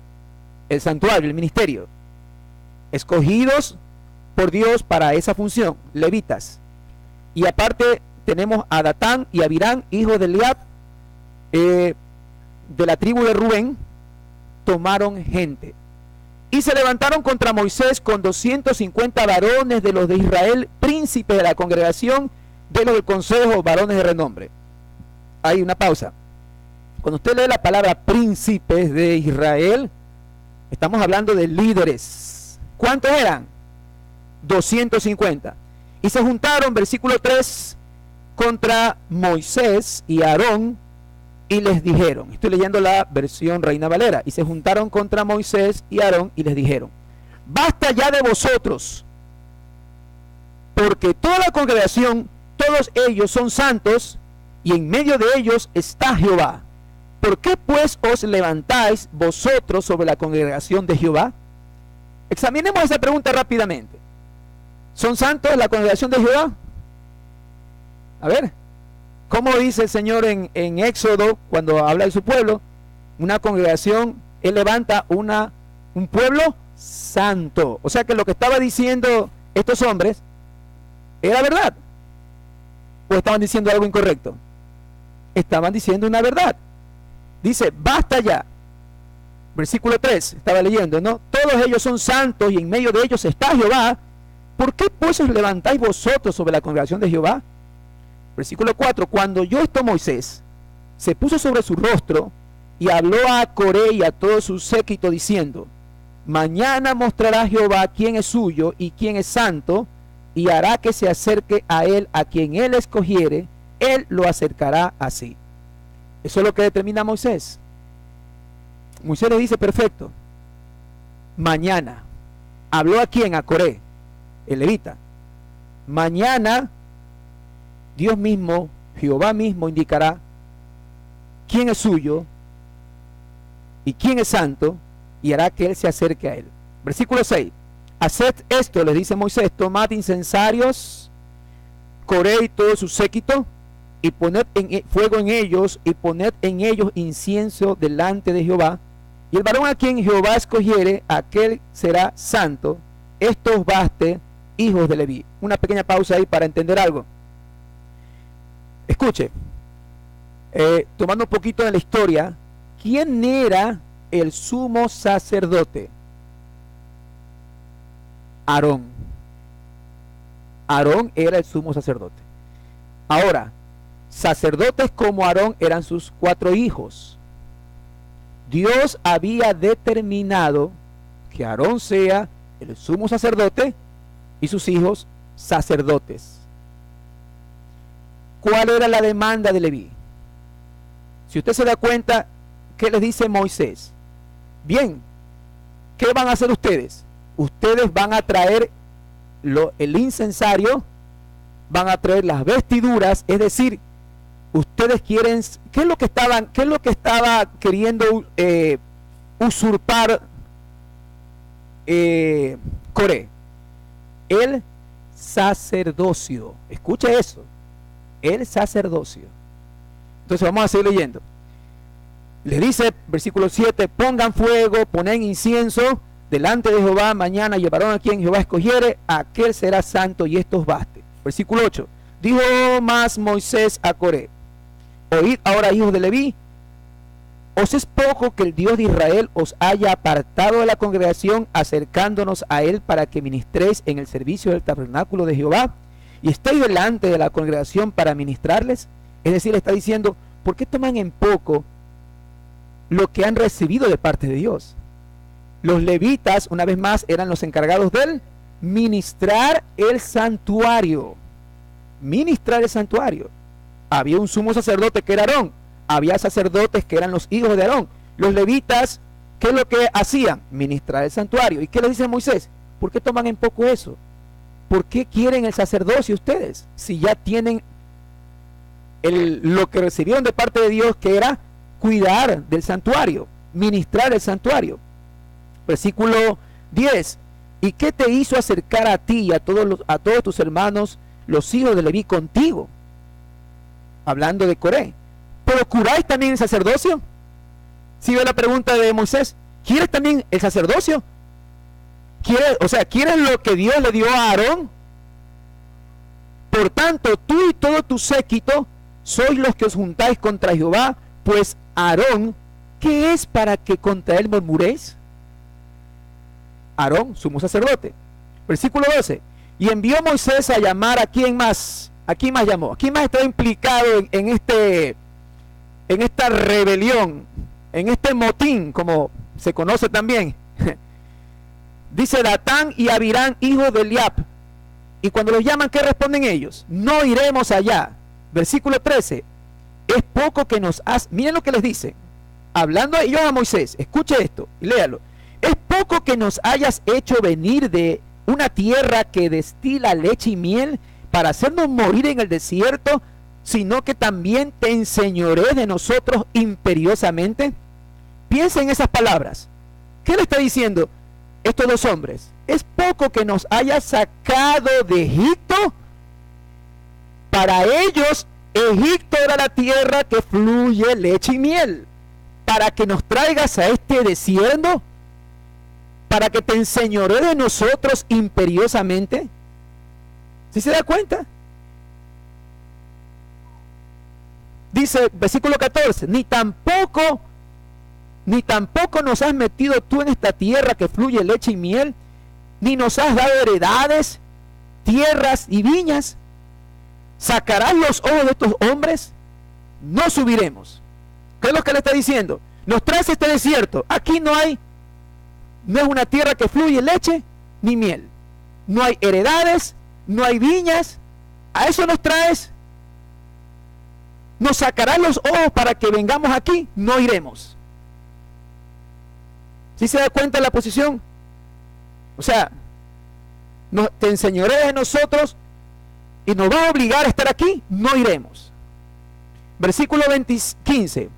Speaker 1: santuario, el ministerio, escogidos por Dios para esa función, levitas. Y aparte tenemos a Datán y Abirán, hijos de Eliab, de la tribu de Rubén, tomaron gente. Y se levantaron contra Moisés con 250 varones de los de Israel, príncipes de la congregación, de los del consejo, varones de renombre. Hay una pausa. Cuando usted lee la palabra príncipes de Israel, estamos hablando de líderes. ¿Cuántos eran? 250. Y se juntaron, versículo 3, contra Moisés y Aarón y les dijeron, estoy leyendo la versión Reina Valera, y se juntaron contra Moisés y Aarón y les dijeron, basta ya de vosotros, porque toda la congregación, todos ellos son santos, y en medio de ellos está Jehová. ¿Por qué pues os levantáis vosotros sobre la congregación de Jehová? Examinemos esa pregunta rápidamente. ¿Son santos la congregación de Jehová? A ver, ¿cómo dice el Señor en Éxodo cuando habla de su pueblo? Una congregación, Él levanta un pueblo santo. O sea que lo que estaba diciendo estos hombres era verdad. ¿O estaban diciendo algo incorrecto? Estaban diciendo una verdad. Dice, basta ya. Versículo 3, estaba leyendo, ¿no? Todos ellos son santos y en medio de ellos está Jehová. ¿Por qué pues os levantáis vosotros sobre la congregación de Jehová? Versículo 4, cuando oyó esto Moisés, se puso sobre su rostro y habló a Coré y a todo su séquito diciendo, mañana mostrará Jehová quién es suyo y quién es santo, y hará que se acerque a él a quien él escogiere, él lo acercará así. Eso es lo que determina Moisés. Moisés le dice, perfecto, mañana. ¿Habló a quién? A Coré, el levita. Mañana Dios mismo, Jehová mismo indicará quién es suyo y quién es santo, y hará que él se acerque a él. Versículo 6. Haced esto, les dice Moisés, tomad incensarios, Coré y todo su séquito, y poned fuego en ellos, y poned en ellos incienso delante de Jehová, y el varón a quien Jehová escogiere, aquel será santo. Esto os baste, hijos de Leví. Una pequeña pausa ahí para entender algo. Escuche, tomando un poquito de la historia, ¿quién era el sumo sacerdote? Aarón. Aarón era el sumo sacerdote. Ahora, sacerdotes como Aarón eran sus 4 hijos. Dios había determinado que Aarón sea el sumo sacerdote y sus hijos sacerdotes. ¿Cuál era la demanda de Leví? Si usted se da cuenta, ¿qué les dice Moisés? Bien, ¿qué van a hacer ustedes? Ustedes van a traer el incensario, van a traer las vestiduras, es decir, ustedes quieren, ¿qué es lo que estaba queriendo usurpar Coré? El sacerdocio. Escucha eso. El sacerdocio. Entonces vamos a seguir leyendo. Le dice, versículo 7, pongan fuego, ponen incienso delante de Jehová, mañana llevarán a quien Jehová escogiere, aquel será santo y esto os baste. Versículo 8, dijo más Moisés a Coré, oíd ahora, hijos de Leví, ¿os es poco que el Dios de Israel os haya apartado de la congregación, acercándonos a él para que ministréis en el servicio del tabernáculo de Jehová? Y estáis delante de la congregación para ministrarles. Es decir, está diciendo, ¿por qué toman en poco lo que han recibido de parte de Dios? Los levitas, una vez más, eran los encargados del ministrar el santuario. Ministrar el santuario. Había un sumo sacerdote que era Aarón. Había sacerdotes que eran los hijos de Aarón. Los levitas, ¿qué es lo que hacían? Ministrar el santuario. ¿Y qué les dice Moisés? ¿Por qué toman en poco eso? ¿Por qué quieren el sacerdocio ustedes? Si ya tienen lo que recibieron de parte de Dios, que era cuidar del santuario, ministrar el santuario. Versículo 10. ¿Y qué te hizo acercar a ti y a todos tus hermanos, los hijos de Leví, contigo? Hablando de Coré. ¿Procuráis también el sacerdocio? ¿Sí ve la pregunta de Moisés? ¿Quieres también el sacerdocio? ¿Quieres lo que Dios le dio a Aarón? Por tanto, tú y todo tu séquito sois los que os juntáis contra Jehová, pues Aarón, ¿qué es para que contra él murmuréis? Aarón, sumo sacerdote. Versículo 12. Y envió Moisés a llamar a quién más. ¿A quién más llamó? ¿A quién más estaba implicado en esta rebelión, en este motín, como se conoce también? Dice Datán y Abirán, hijos de Eliab. Y cuando los llaman, ¿qué responden ellos? No iremos allá. Versículo 13. es poco que nos has... Miren lo que les dice, hablando a ellos a Moisés, escuche esto y léalo. Es poco que nos hayas hecho venir de una tierra que destila leche y miel para hacernos morir en el desierto, sino que también te enseñorees de nosotros imperiosamente. Piensa en esas palabras. ¿Qué le está diciendo estos dos hombres? Es poco que nos hayas sacado de Egipto. Para ellos, Egipto era la tierra que fluye leche y miel. Para que nos traigas a este desierto, para que te enseñorees de nosotros imperiosamente. ¿Sí se da cuenta? Dice, versículo 14, ni tampoco nos has metido tú en esta tierra que fluye leche y miel, ni nos has dado heredades, tierras y viñas. ¿Sacarás los ojos de estos hombres? No subiremos. ¿Qué es lo que le está diciendo? Nos traes este desierto. Aquí no es una tierra que fluye leche ni miel. No hay heredades, no hay viñas. ¿A eso nos traes? ¿Nos sacarás los ojos para que vengamos aquí? No iremos. ¿Sí se da cuenta de la posición? O sea, te enseñorees de nosotros y nos va a obligar a estar aquí, no iremos. Versículo 15.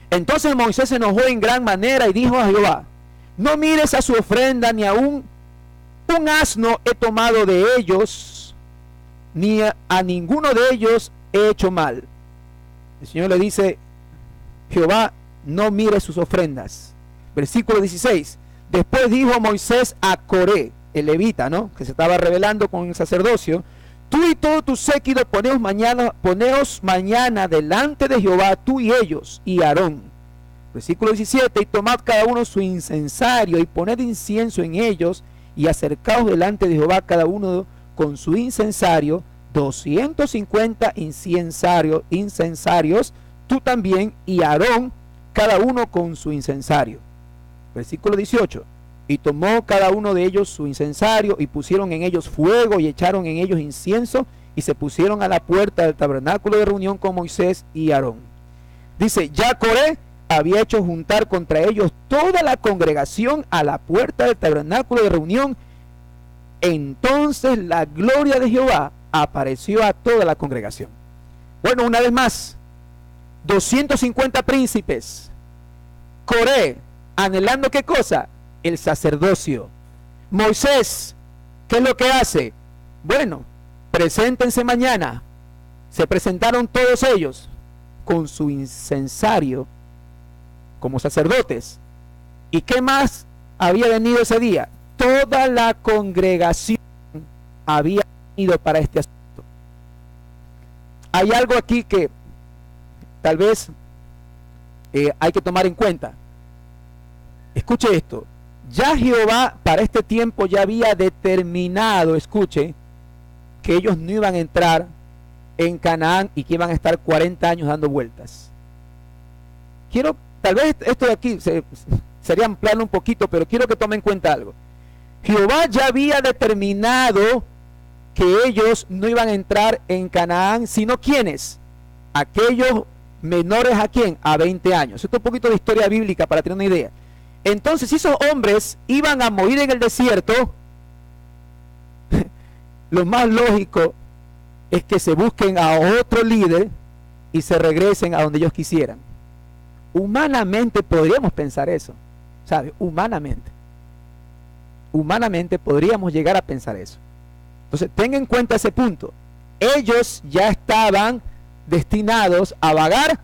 Speaker 1: Entonces Moisés se enojó en gran manera y dijo a Jehová: no mires a su ofrenda, ni aún un asno he tomado de ellos, ni a ninguno de ellos he hecho mal. El Señor le dice: Jehová, no mire sus ofrendas. Versículo 16. Después dijo Moisés a Coré, el levita, ¿no?, que se estaba rebelando con el sacerdocio: tú y todo tu séquito poneos mañana delante de Jehová, tú y ellos y Aarón. Versículo 17. Y tomad cada uno su incensario y poned incienso en ellos y acercaos delante de Jehová cada uno con su incensario, 250 incensarios, tú también y Aarón, cada uno con su incensario. Versículo 18. Y tomó cada uno de ellos su incensario y pusieron en ellos fuego y echaron en ellos incienso y se pusieron a la puerta del tabernáculo de reunión con Moisés y Aarón. Dice, ya Coré había hecho juntar contra ellos toda la congregación a la puerta del tabernáculo de reunión. Entonces la gloria de Jehová apareció a toda la congregación. Bueno, una vez más, 250 príncipes. Coré, anhelando ¿qué cosa? El sacerdocio. Moisés, ¿qué es lo que hace? Bueno, preséntense mañana. Se presentaron todos ellos con su incensario como sacerdotes. ¿Y qué más había venido ese día? Toda la congregación había venido para este asunto. Hay algo aquí que tal vez hay que tomar en cuenta. Escuche esto. Ya Jehová para este tiempo ya había determinado, escuche, que ellos no iban a entrar en Canaán y que iban a estar 40 años dando vueltas. Tal vez esto de aquí sería ampliarlo un poquito, pero quiero que tomen en cuenta algo. Jehová ya había determinado que ellos no iban a entrar en Canaán, sino ¿quiénes? Aquellos menores ¿a quién? A 20 años. Esto es un poquito de historia bíblica para tener una idea. Entonces, si esos hombres iban a morir en el desierto, lo más lógico es que se busquen a otro líder y se regresen a donde ellos quisieran. Humanamente podríamos pensar eso, ¿sabe? Humanamente podríamos llegar a pensar eso. Entonces, tengan en cuenta ese punto. Ellos ya estaban destinados a vagar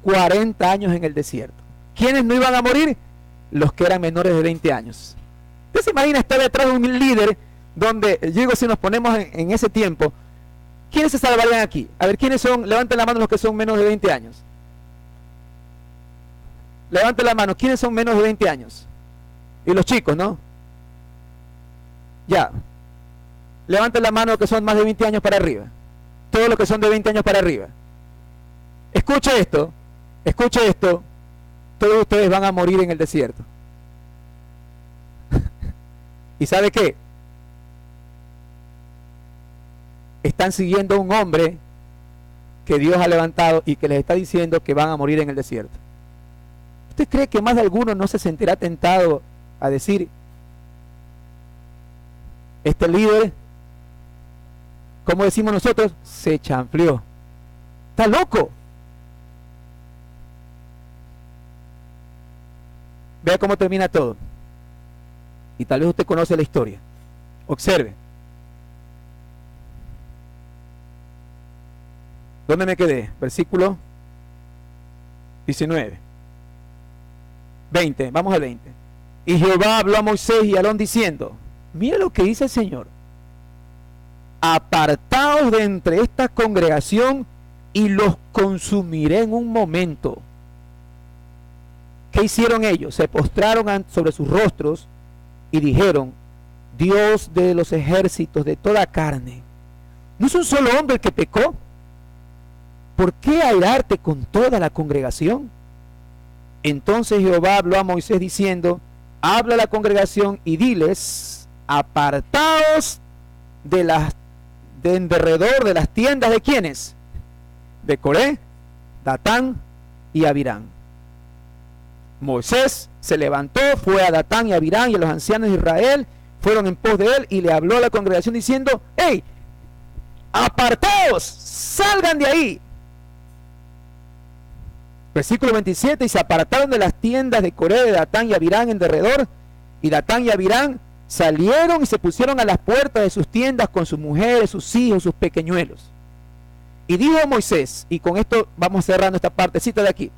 Speaker 1: 40 años en el desierto. ¿Quiénes no iban a morir? Los que eran menores de 20 años. ¿Usted se imagina estar detrás de un líder donde, digo, si nos ponemos en ese tiempo, ¿quiénes se salvarían aquí? A ver, ¿quiénes son? Levanten la mano los que son menos de 20 años. Levanten la mano, ¿quiénes son menos de 20 años? Y los chicos, ¿no? Ya. Levanten la mano los que son más de 20 años para arriba. Todos los que son de 20 años para arriba. Escuche esto. Todos ustedes van a morir en el desierto. ¿Y sabe qué? Están siguiendo a un hombre que Dios ha levantado y que les está diciendo que van a morir en el desierto. ¿Usted cree que más de alguno no se sentirá tentado a decir, este líder, como decimos nosotros, se chanfleó? Está loco. Vea cómo termina todo. Y tal vez usted conoce la historia. Observe. ¿Dónde me quedé? Versículo 19. 20, vamos al 20. Y Jehová habló a Moisés y a Aarón diciendo, mira lo que dice el Señor. Apartaos de entre esta congregación y los consumiré en un momento. ¿Qué hicieron ellos? Se postraron sobre sus rostros y dijeron, Dios de los ejércitos de toda carne, ¿no es un solo hombre el que pecó? ¿Por qué airarte con toda la congregación? Entonces Jehová habló a Moisés diciendo, habla a la congregación y diles, apartaos de alrededor de las tiendas de ¿quiénes? De Coré, Datán y Abirán. Moisés se levantó, fue a Datán y a Abirán, y a los ancianos de Israel fueron en pos de él, y le habló a la congregación diciendo, hey, apartaos, salgan de ahí. Versículo 27, y se apartaron de las tiendas de Coré, de Datán y Abirán en derredor, y Datán y Abirán salieron y se pusieron a las puertas de sus tiendas con sus mujeres, sus hijos, sus pequeñuelos. Y dijo Moisés, y con esto vamos cerrando esta partecita de aquí,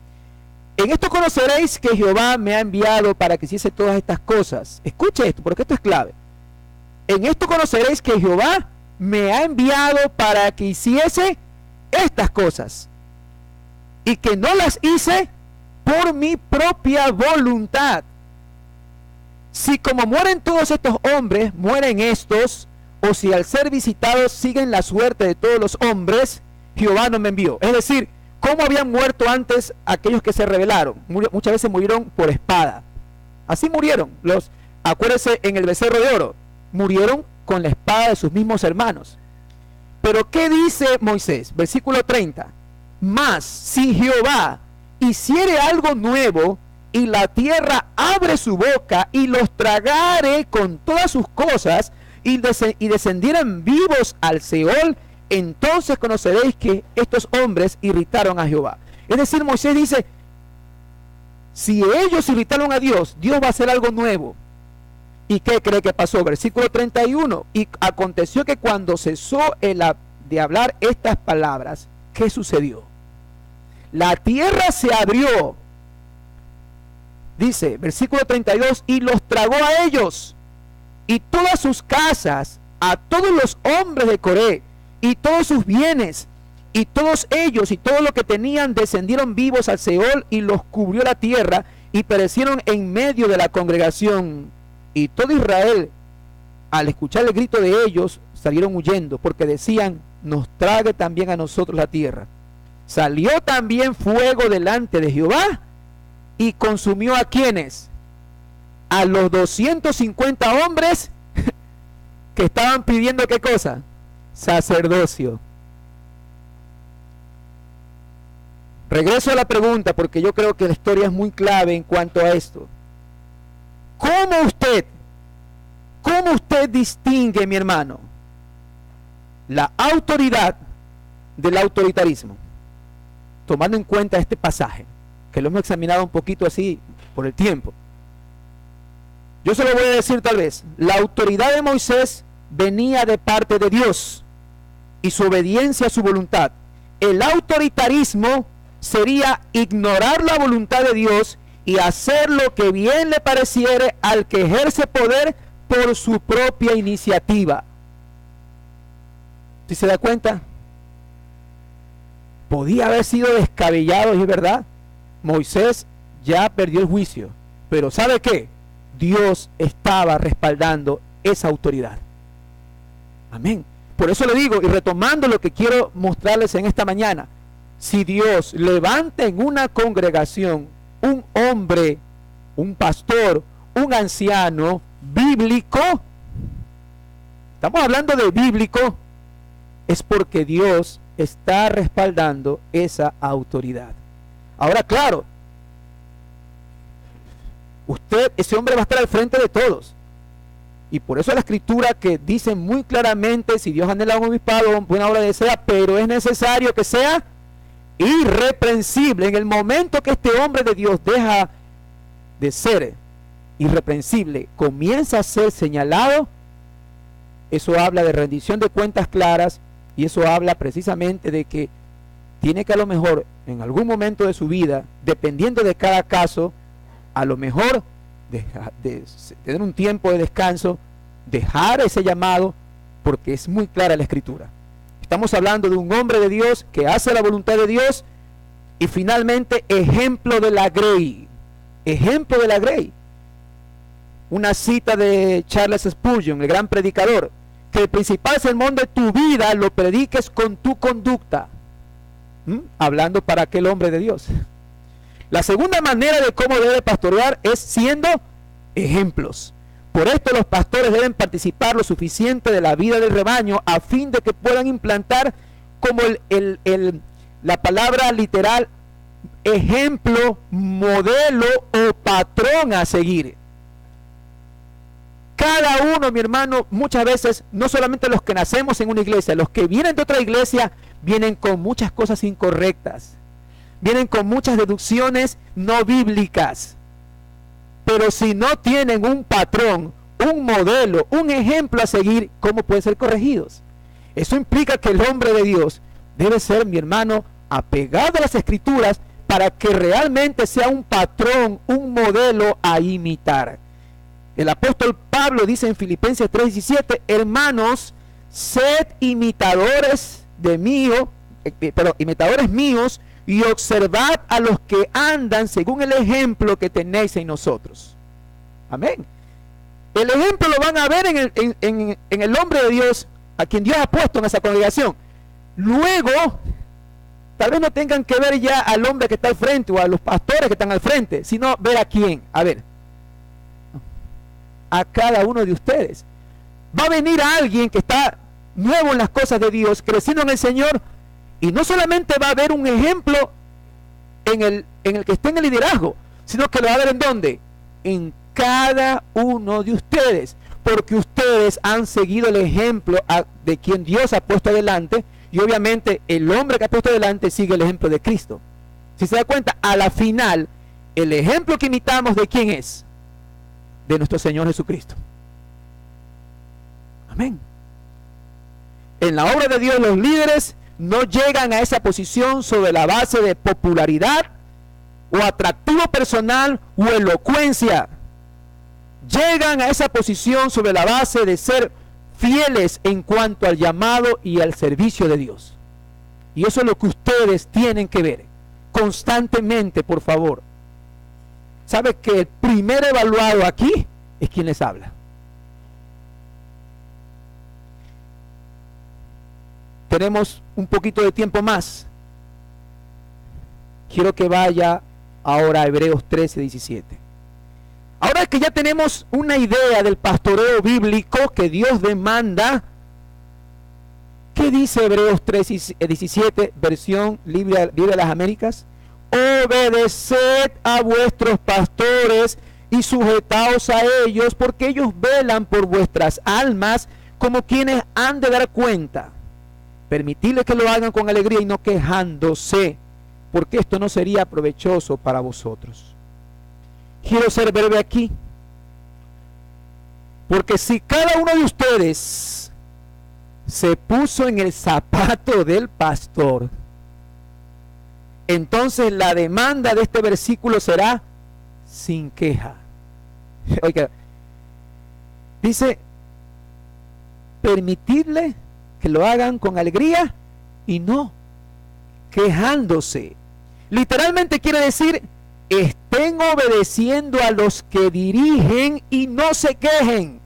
Speaker 1: en esto conoceréis que Jehová me ha enviado para que hiciese todas estas cosas. Escuche esto, porque esto es clave. En esto conoceréis que Jehová me ha enviado para que hiciese estas cosas, y que no las hice por mi propia voluntad. Si como mueren todos estos hombres, mueren estos, o si al ser visitados siguen la suerte de todos los hombres, Jehová no me envió. Es decir, ¿cómo habían muerto antes aquellos que se rebelaron? Muchas veces murieron por espada. Así murieron. Acuérdense, en el becerro de oro, murieron con la espada de sus mismos hermanos. Pero ¿qué dice Moisés? Versículo 30. Mas si Jehová hiciere algo nuevo, y la tierra abre su boca, y los tragare con todas sus cosas, y descendieran vivos al Seol, entonces conoceréis que estos hombres irritaron a Jehová. Es decir, Moisés dice, si ellos irritaron a Dios, Dios va a hacer algo nuevo. ¿Y qué cree que pasó? Versículo 31. Y aconteció que cuando cesó de hablar estas palabras, ¿qué sucedió? La tierra se abrió. Dice, versículo 32, y los tragó a ellos, y todas sus casas, a todos los hombres de Coré, y todos sus bienes, y todos ellos, y todo lo que tenían, descendieron vivos al Seol, y los cubrió la tierra, y perecieron en medio de la congregación. Y todo Israel, al escuchar el grito de ellos, salieron huyendo, porque decían, nos trague también a nosotros la tierra. Salió también fuego delante de Jehová, y consumió a quienes, a los 250 hombres que estaban pidiendo ¿qué cosa? Sacerdocio. Regreso a la pregunta, porque yo creo que la historia es muy clave en cuanto a esto. ¿Cómo usted distingue, mi hermano, la autoridad del autoritarismo? Tomando en cuenta este pasaje, que lo hemos examinado un poquito así por el tiempo. Yo se lo voy a decir tal vez. La autoridad de Moisés venía de parte de Dios y su obediencia a su voluntad. El autoritarismo sería ignorar la voluntad de Dios y hacer lo que bien le pareciere al que ejerce poder por su propia iniciativa. ¿Sí se da cuenta? Podía haber sido descabellado, y es verdad. Moisés ya perdió el juicio, pero ¿sabe qué? Dios estaba respaldando esa autoridad. Amén. Por eso le digo, y retomando lo que quiero mostrarles en esta mañana, si Dios levanta en una congregación un hombre, un pastor, un anciano bíblico, estamos hablando de bíblico, es porque Dios está respaldando esa autoridad. Ahora, claro, ese hombre va a estar al frente de todos. Y por eso la escritura que dice muy claramente, si Dios anhela un obispado, buena obra desea, pero es necesario que sea irreprensible. En el momento que este hombre de Dios deja de ser irreprensible, comienza a ser señalado, eso habla de rendición de cuentas claras, y eso habla precisamente de que tiene que a lo mejor en algún momento de su vida, dependiendo de cada caso, a lo mejor tener un tiempo de descanso, dejar ese llamado, porque es muy clara la escritura. Estamos hablando de un hombre de Dios que hace la voluntad de Dios y finalmente ejemplo de la grey. Ejemplo de la grey. Una cita de Charles Spurgeon, el gran predicador, que el principal sermón de tu vida lo prediques con tu conducta. Hablando para aquel hombre de Dios. La segunda manera de cómo debe pastorear es siendo ejemplos. Por esto los pastores deben participar lo suficiente de la vida del rebaño a fin de que puedan implantar como la palabra literal ejemplo, modelo o patrón a seguir. Cada uno, mi hermano, muchas veces, no solamente los que nacemos en una iglesia, los que vienen de otra iglesia, vienen con muchas cosas incorrectas. Vienen con muchas deducciones no bíblicas. Pero si no tienen un patrón, un modelo, un ejemplo a seguir, ¿cómo pueden ser corregidos? Eso implica que el hombre de Dios debe ser, mi hermano, apegado a las escrituras para que realmente sea un patrón, un modelo a imitar. El apóstol Pablo dice en Filipenses 3:17, hermanos, sed imitadores imitadores míos, y observad a los que andan según el ejemplo que tenéis en nosotros. Amén. El ejemplo lo van a ver en el hombre de Dios, a quien Dios ha puesto en esa congregación. Luego, tal vez no tengan que ver ya al hombre que está al frente o a los pastores que están al frente, sino ver a quién. A cada uno de ustedes. Va a venir a alguien que está nuevo en las cosas de Dios, creciendo en el Señor, y no solamente va a haber un ejemplo en el que esté en el liderazgo, sino que lo va a ver ¿en dónde? En cada uno de ustedes, porque ustedes han seguido el ejemplo de quien Dios ha puesto adelante, y obviamente el hombre que ha puesto adelante sigue el ejemplo de Cristo. Si se da cuenta, a la final, el ejemplo que imitamos, ¿de quién es? De nuestro Señor Jesucristo. Amén. En la obra de Dios, los líderes no llegan a esa posición sobre la base de popularidad o atractivo personal o elocuencia. Llegan a esa posición sobre la base de ser fieles en cuanto al llamado y al servicio de Dios. Y eso es lo que ustedes tienen que ver constantemente, por favor. ¿Sabe que el primer evaluado aquí es quien les habla? Tenemos un poquito de tiempo más. Quiero que vaya ahora a Hebreos 13:17. Ahora que ya tenemos una idea del pastoreo bíblico que Dios demanda, ¿qué dice Hebreos 13:17, versión Biblia de las Américas? Obedeced a vuestros pastores y sujetaos a ellos, porque ellos velan por vuestras almas como quienes han de dar cuenta. Permitidles que lo hagan con alegría y no quejándose, porque esto no sería provechoso para vosotros. Quiero ser breve aquí, porque si cada uno de ustedes se puso en el zapato del pastor, entonces la demanda de este versículo será sin queja. Oiga, dice, permitidle que lo hagan con alegría y no quejándose. Literalmente quiere decir, estén obedeciendo a los que dirigen y no se quejen.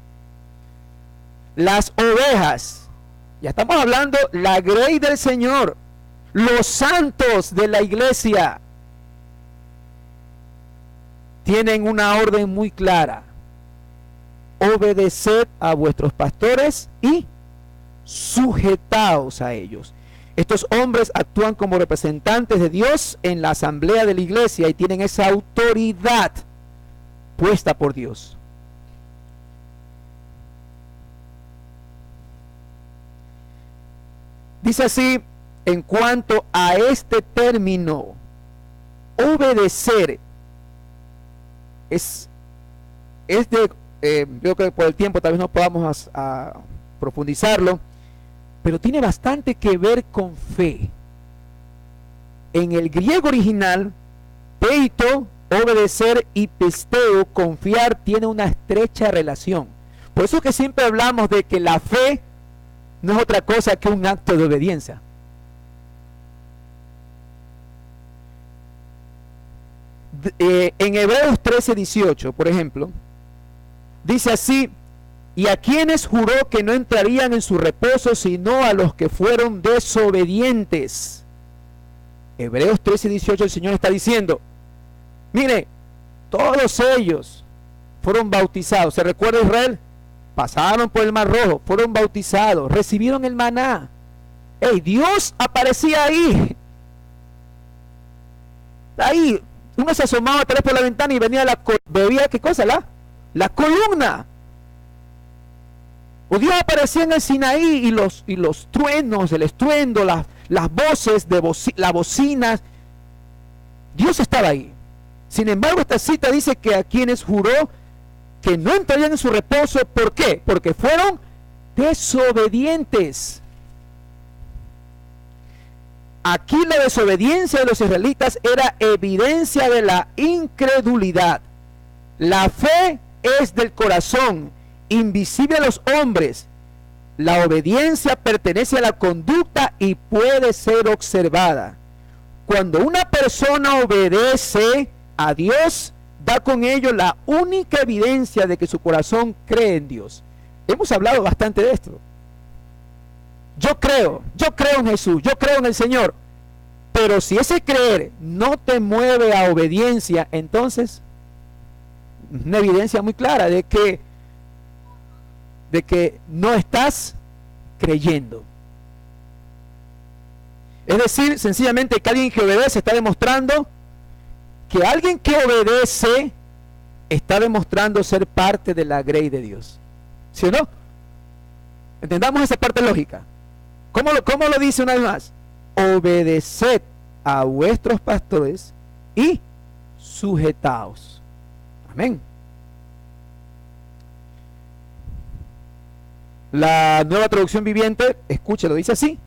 Speaker 1: Las ovejas, ya estamos hablando la grey del Señor, los santos de la iglesia, tienen una orden muy clara: obedeced a vuestros pastores y sujetaos a ellos. Estos hombres actúan como representantes de Dios en la asamblea de la iglesia y tienen esa autoridad puesta por Dios. Dice así, en cuanto a este término, obedecer, es de, yo creo que por el tiempo tal vez no podamos a profundizarlo, pero tiene bastante que ver con fe. En el griego original, peito, obedecer, y pisteo, confiar, tiene una estrecha relación. Por eso que siempre hablamos de que la fe no es otra cosa que un acto de obediencia. En Hebreos 13:18, por ejemplo, dice así: y a quienes juró que no entrarían en su reposo, sino a los que fueron desobedientes. Hebreos 13:18, el Señor está diciendo, mire, todos ellos fueron bautizados. ¿Se recuerda Israel? Pasaron por el Mar Rojo, fueron bautizados, recibieron el maná. ¡Ey! Dios aparecía ahí. Ahí, uno se asomaba tal vez por la ventana y venía bebía, ¿qué cosa? La columna. O Dios aparecía en el Sinaí y los truenos, el estruendo, las voces de las bocinas. Dios estaba ahí. Sin embargo, esta cita dice que a quienes juró que no entrarían en su reposo. ¿Por qué? Porque fueron desobedientes. Aquí la desobediencia de los israelitas era evidencia de la incredulidad. La fe es del corazón, invisible a los hombres. La obediencia pertenece a la conducta y puede ser observada. Cuando una persona obedece a Dios, da con ello la única evidencia de que su corazón cree en Dios. Hemos hablado bastante de esto. Yo creo en Jesús, yo creo en el Señor. Pero si ese creer no te mueve a obediencia, entonces una evidencia muy clara de que no estás creyendo. Es decir, sencillamente que alguien que obedece está demostrando que alguien que obedece está demostrando ser parte de la grey de Dios. ¿Sí o no? Entendamos esa parte lógica. ¿Cómo lo dice una vez más? Obedeced a vuestros pastores y sujetaos. Amén. La Nueva Traducción Viviente, escúchelo, dice así: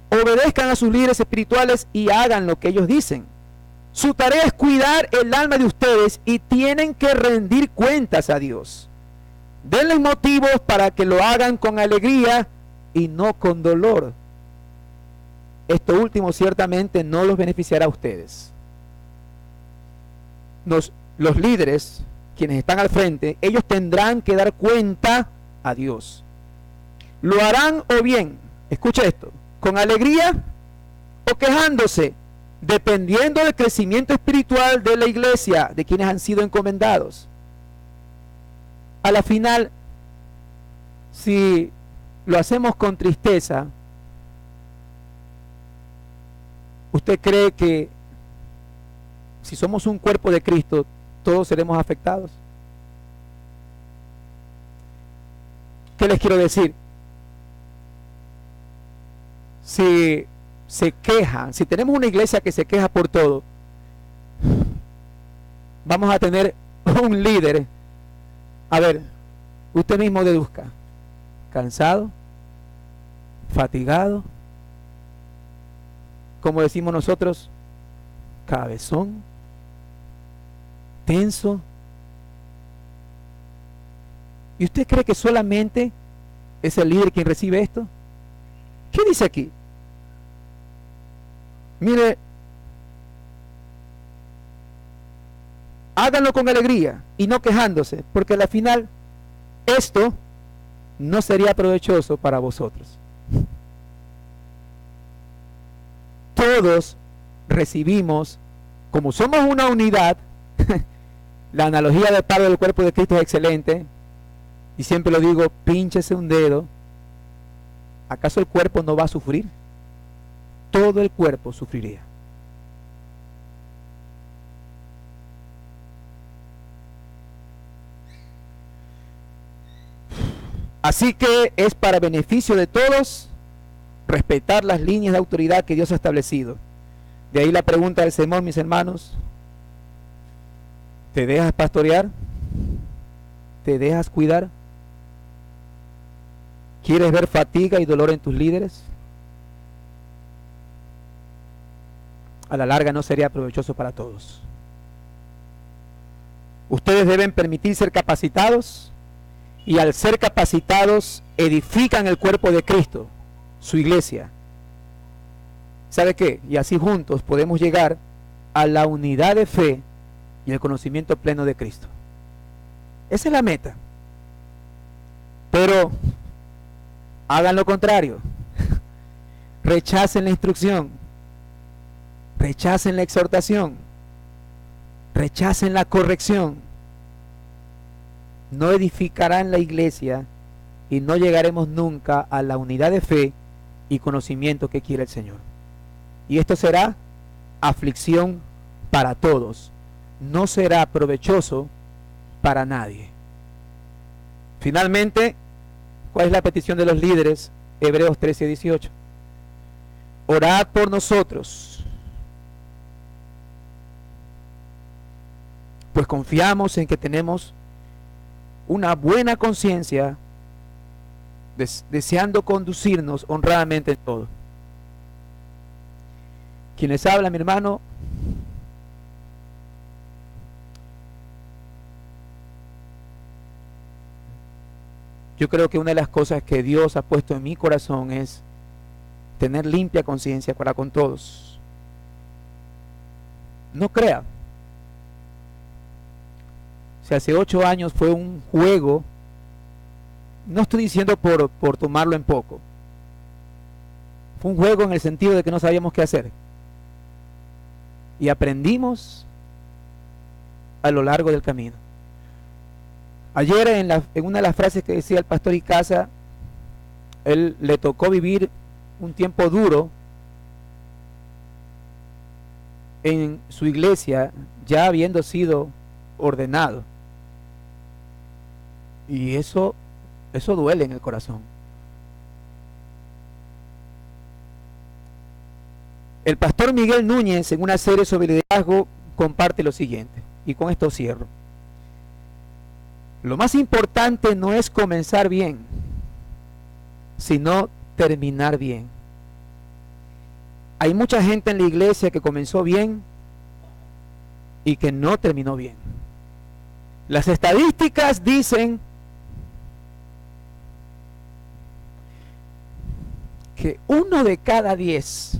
Speaker 1: obedezcan a sus líderes espirituales y hagan lo que ellos dicen. Su tarea es cuidar el alma de ustedes y tienen que rendir cuentas a Dios. Denles motivos para que lo hagan con alegría y no con dolor. Esto último ciertamente no los beneficiará a ustedes. Los líderes, quienes están al frente, ellos tendrán que dar cuenta a Dios. Lo harán o bien, escucha esto, con alegría o quejándose, dependiendo del crecimiento espiritual de la iglesia, de quienes han sido encomendados. A la final, si lo hacemos con tristeza, ¿usted cree que si somos un cuerpo de Cristo, todos seremos afectados? ¿Qué les quiero decir? Si se quejan, si tenemos una iglesia que se queja por todo, vamos a tener un líder. A ver, usted mismo deduzca: cansado, fatigado, como decimos nosotros, cabezón, tenso. ¿Y usted cree que solamente es el líder quien recibe esto? ¿Qué dice aquí? Mire, háganlo con alegría y no quejándose, porque al final esto no sería provechoso para vosotros. Todos recibimos, como somos una unidad, la analogía de Pablo del cuerpo de Cristo es excelente, y siempre lo digo: pínchese un dedo, ¿acaso el cuerpo no va a sufrir? todo el cuerpo sufriría. Así que es para beneficio de todos respetar las líneas de autoridad que Dios ha establecido. De ahí la pregunta del sermón, mis hermanos: ¿te dejas pastorear? ¿Te dejas cuidar? ¿Quieres ver fatiga y dolor en tus líderes? A la larga no sería provechoso para todos. Ustedes deben permitir ser capacitados, y al ser capacitados edifican el cuerpo de Cristo, su iglesia. ¿Sabe qué? Y así juntos podemos llegar a la unidad de fe y el conocimiento pleno de Cristo. Esa es la meta. Pero hagan lo contrario. Rechacen la instrucción, rechacen la exhortación, rechacen la corrección. No edificarán la iglesia y no llegaremos nunca a la unidad de fe y conocimiento que quiere el Señor. Y esto será aflicción para todos. No será provechoso para nadie. Finalmente, ¿cuál es la petición de los líderes? Hebreos 13:18. Orad por nosotros, pues confiamos en que tenemos una buena conciencia, deseando conducirnos honradamente en todo. Quien les habla, mi hermano, yo creo que una de las cosas que Dios ha puesto en mi corazón es tener limpia conciencia para con todos. No crea. Si hace 8 años fue un juego, no estoy diciendo por tomarlo en poco. Fue un juego en el sentido de que no sabíamos qué hacer. Y aprendimos a lo largo del camino. Ayer en una de las frases que decía el pastor Icaza, él le tocó vivir un tiempo duro en su iglesia, ya habiendo sido ordenado. Y eso duele en el corazón. El pastor Miguel Núñez, en una serie sobre liderazgo, comparte lo siguiente, y con esto cierro. Lo más importante no es comenzar bien, sino terminar bien. Hay mucha gente en la iglesia que comenzó bien y que no terminó bien. Las estadísticas dicen que 1 de cada 10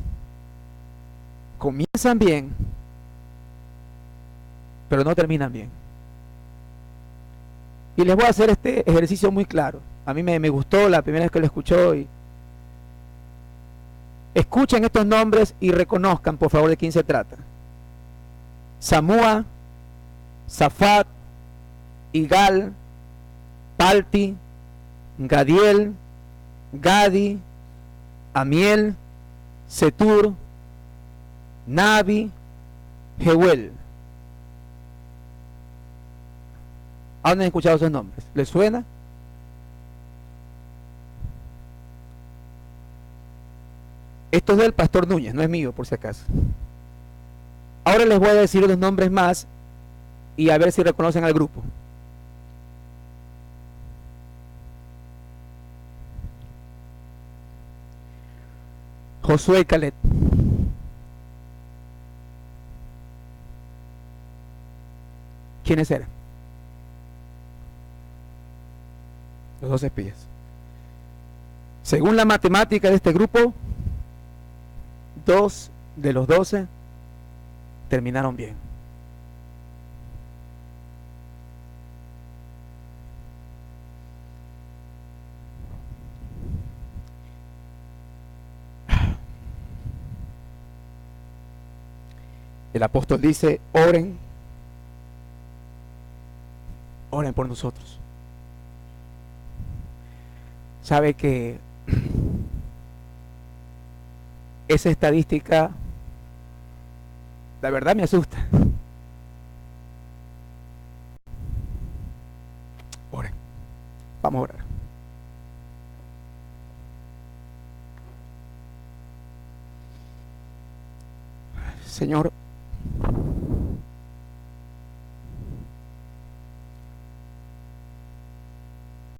Speaker 1: comienzan bien, pero no terminan bien. Y les voy a hacer este ejercicio muy claro. A mí me gustó la primera vez que lo escuchó. Y escuchen estos nombres y reconozcan, por favor, de quién se trata. Samúa, Zafat, Igal, Palti, Gadiel, Gadi, Amiel, Setur, Nabi, Jeuel. ¿A dónde han escuchado esos nombres? ¿Les suena? Esto es del pastor Núñez, no es mío, por si acaso. Ahora les voy a decir unos nombres más y a ver si reconocen al grupo. Josué y Caleb. ¿Quiénes eran? Los 2 espías. Según la matemática de este grupo, 2 de los 12 terminaron bien. El apóstol dice: oren por nosotros. Sabe que esa estadística, la verdad me asusta. Oren. Vamos a orar. Señor,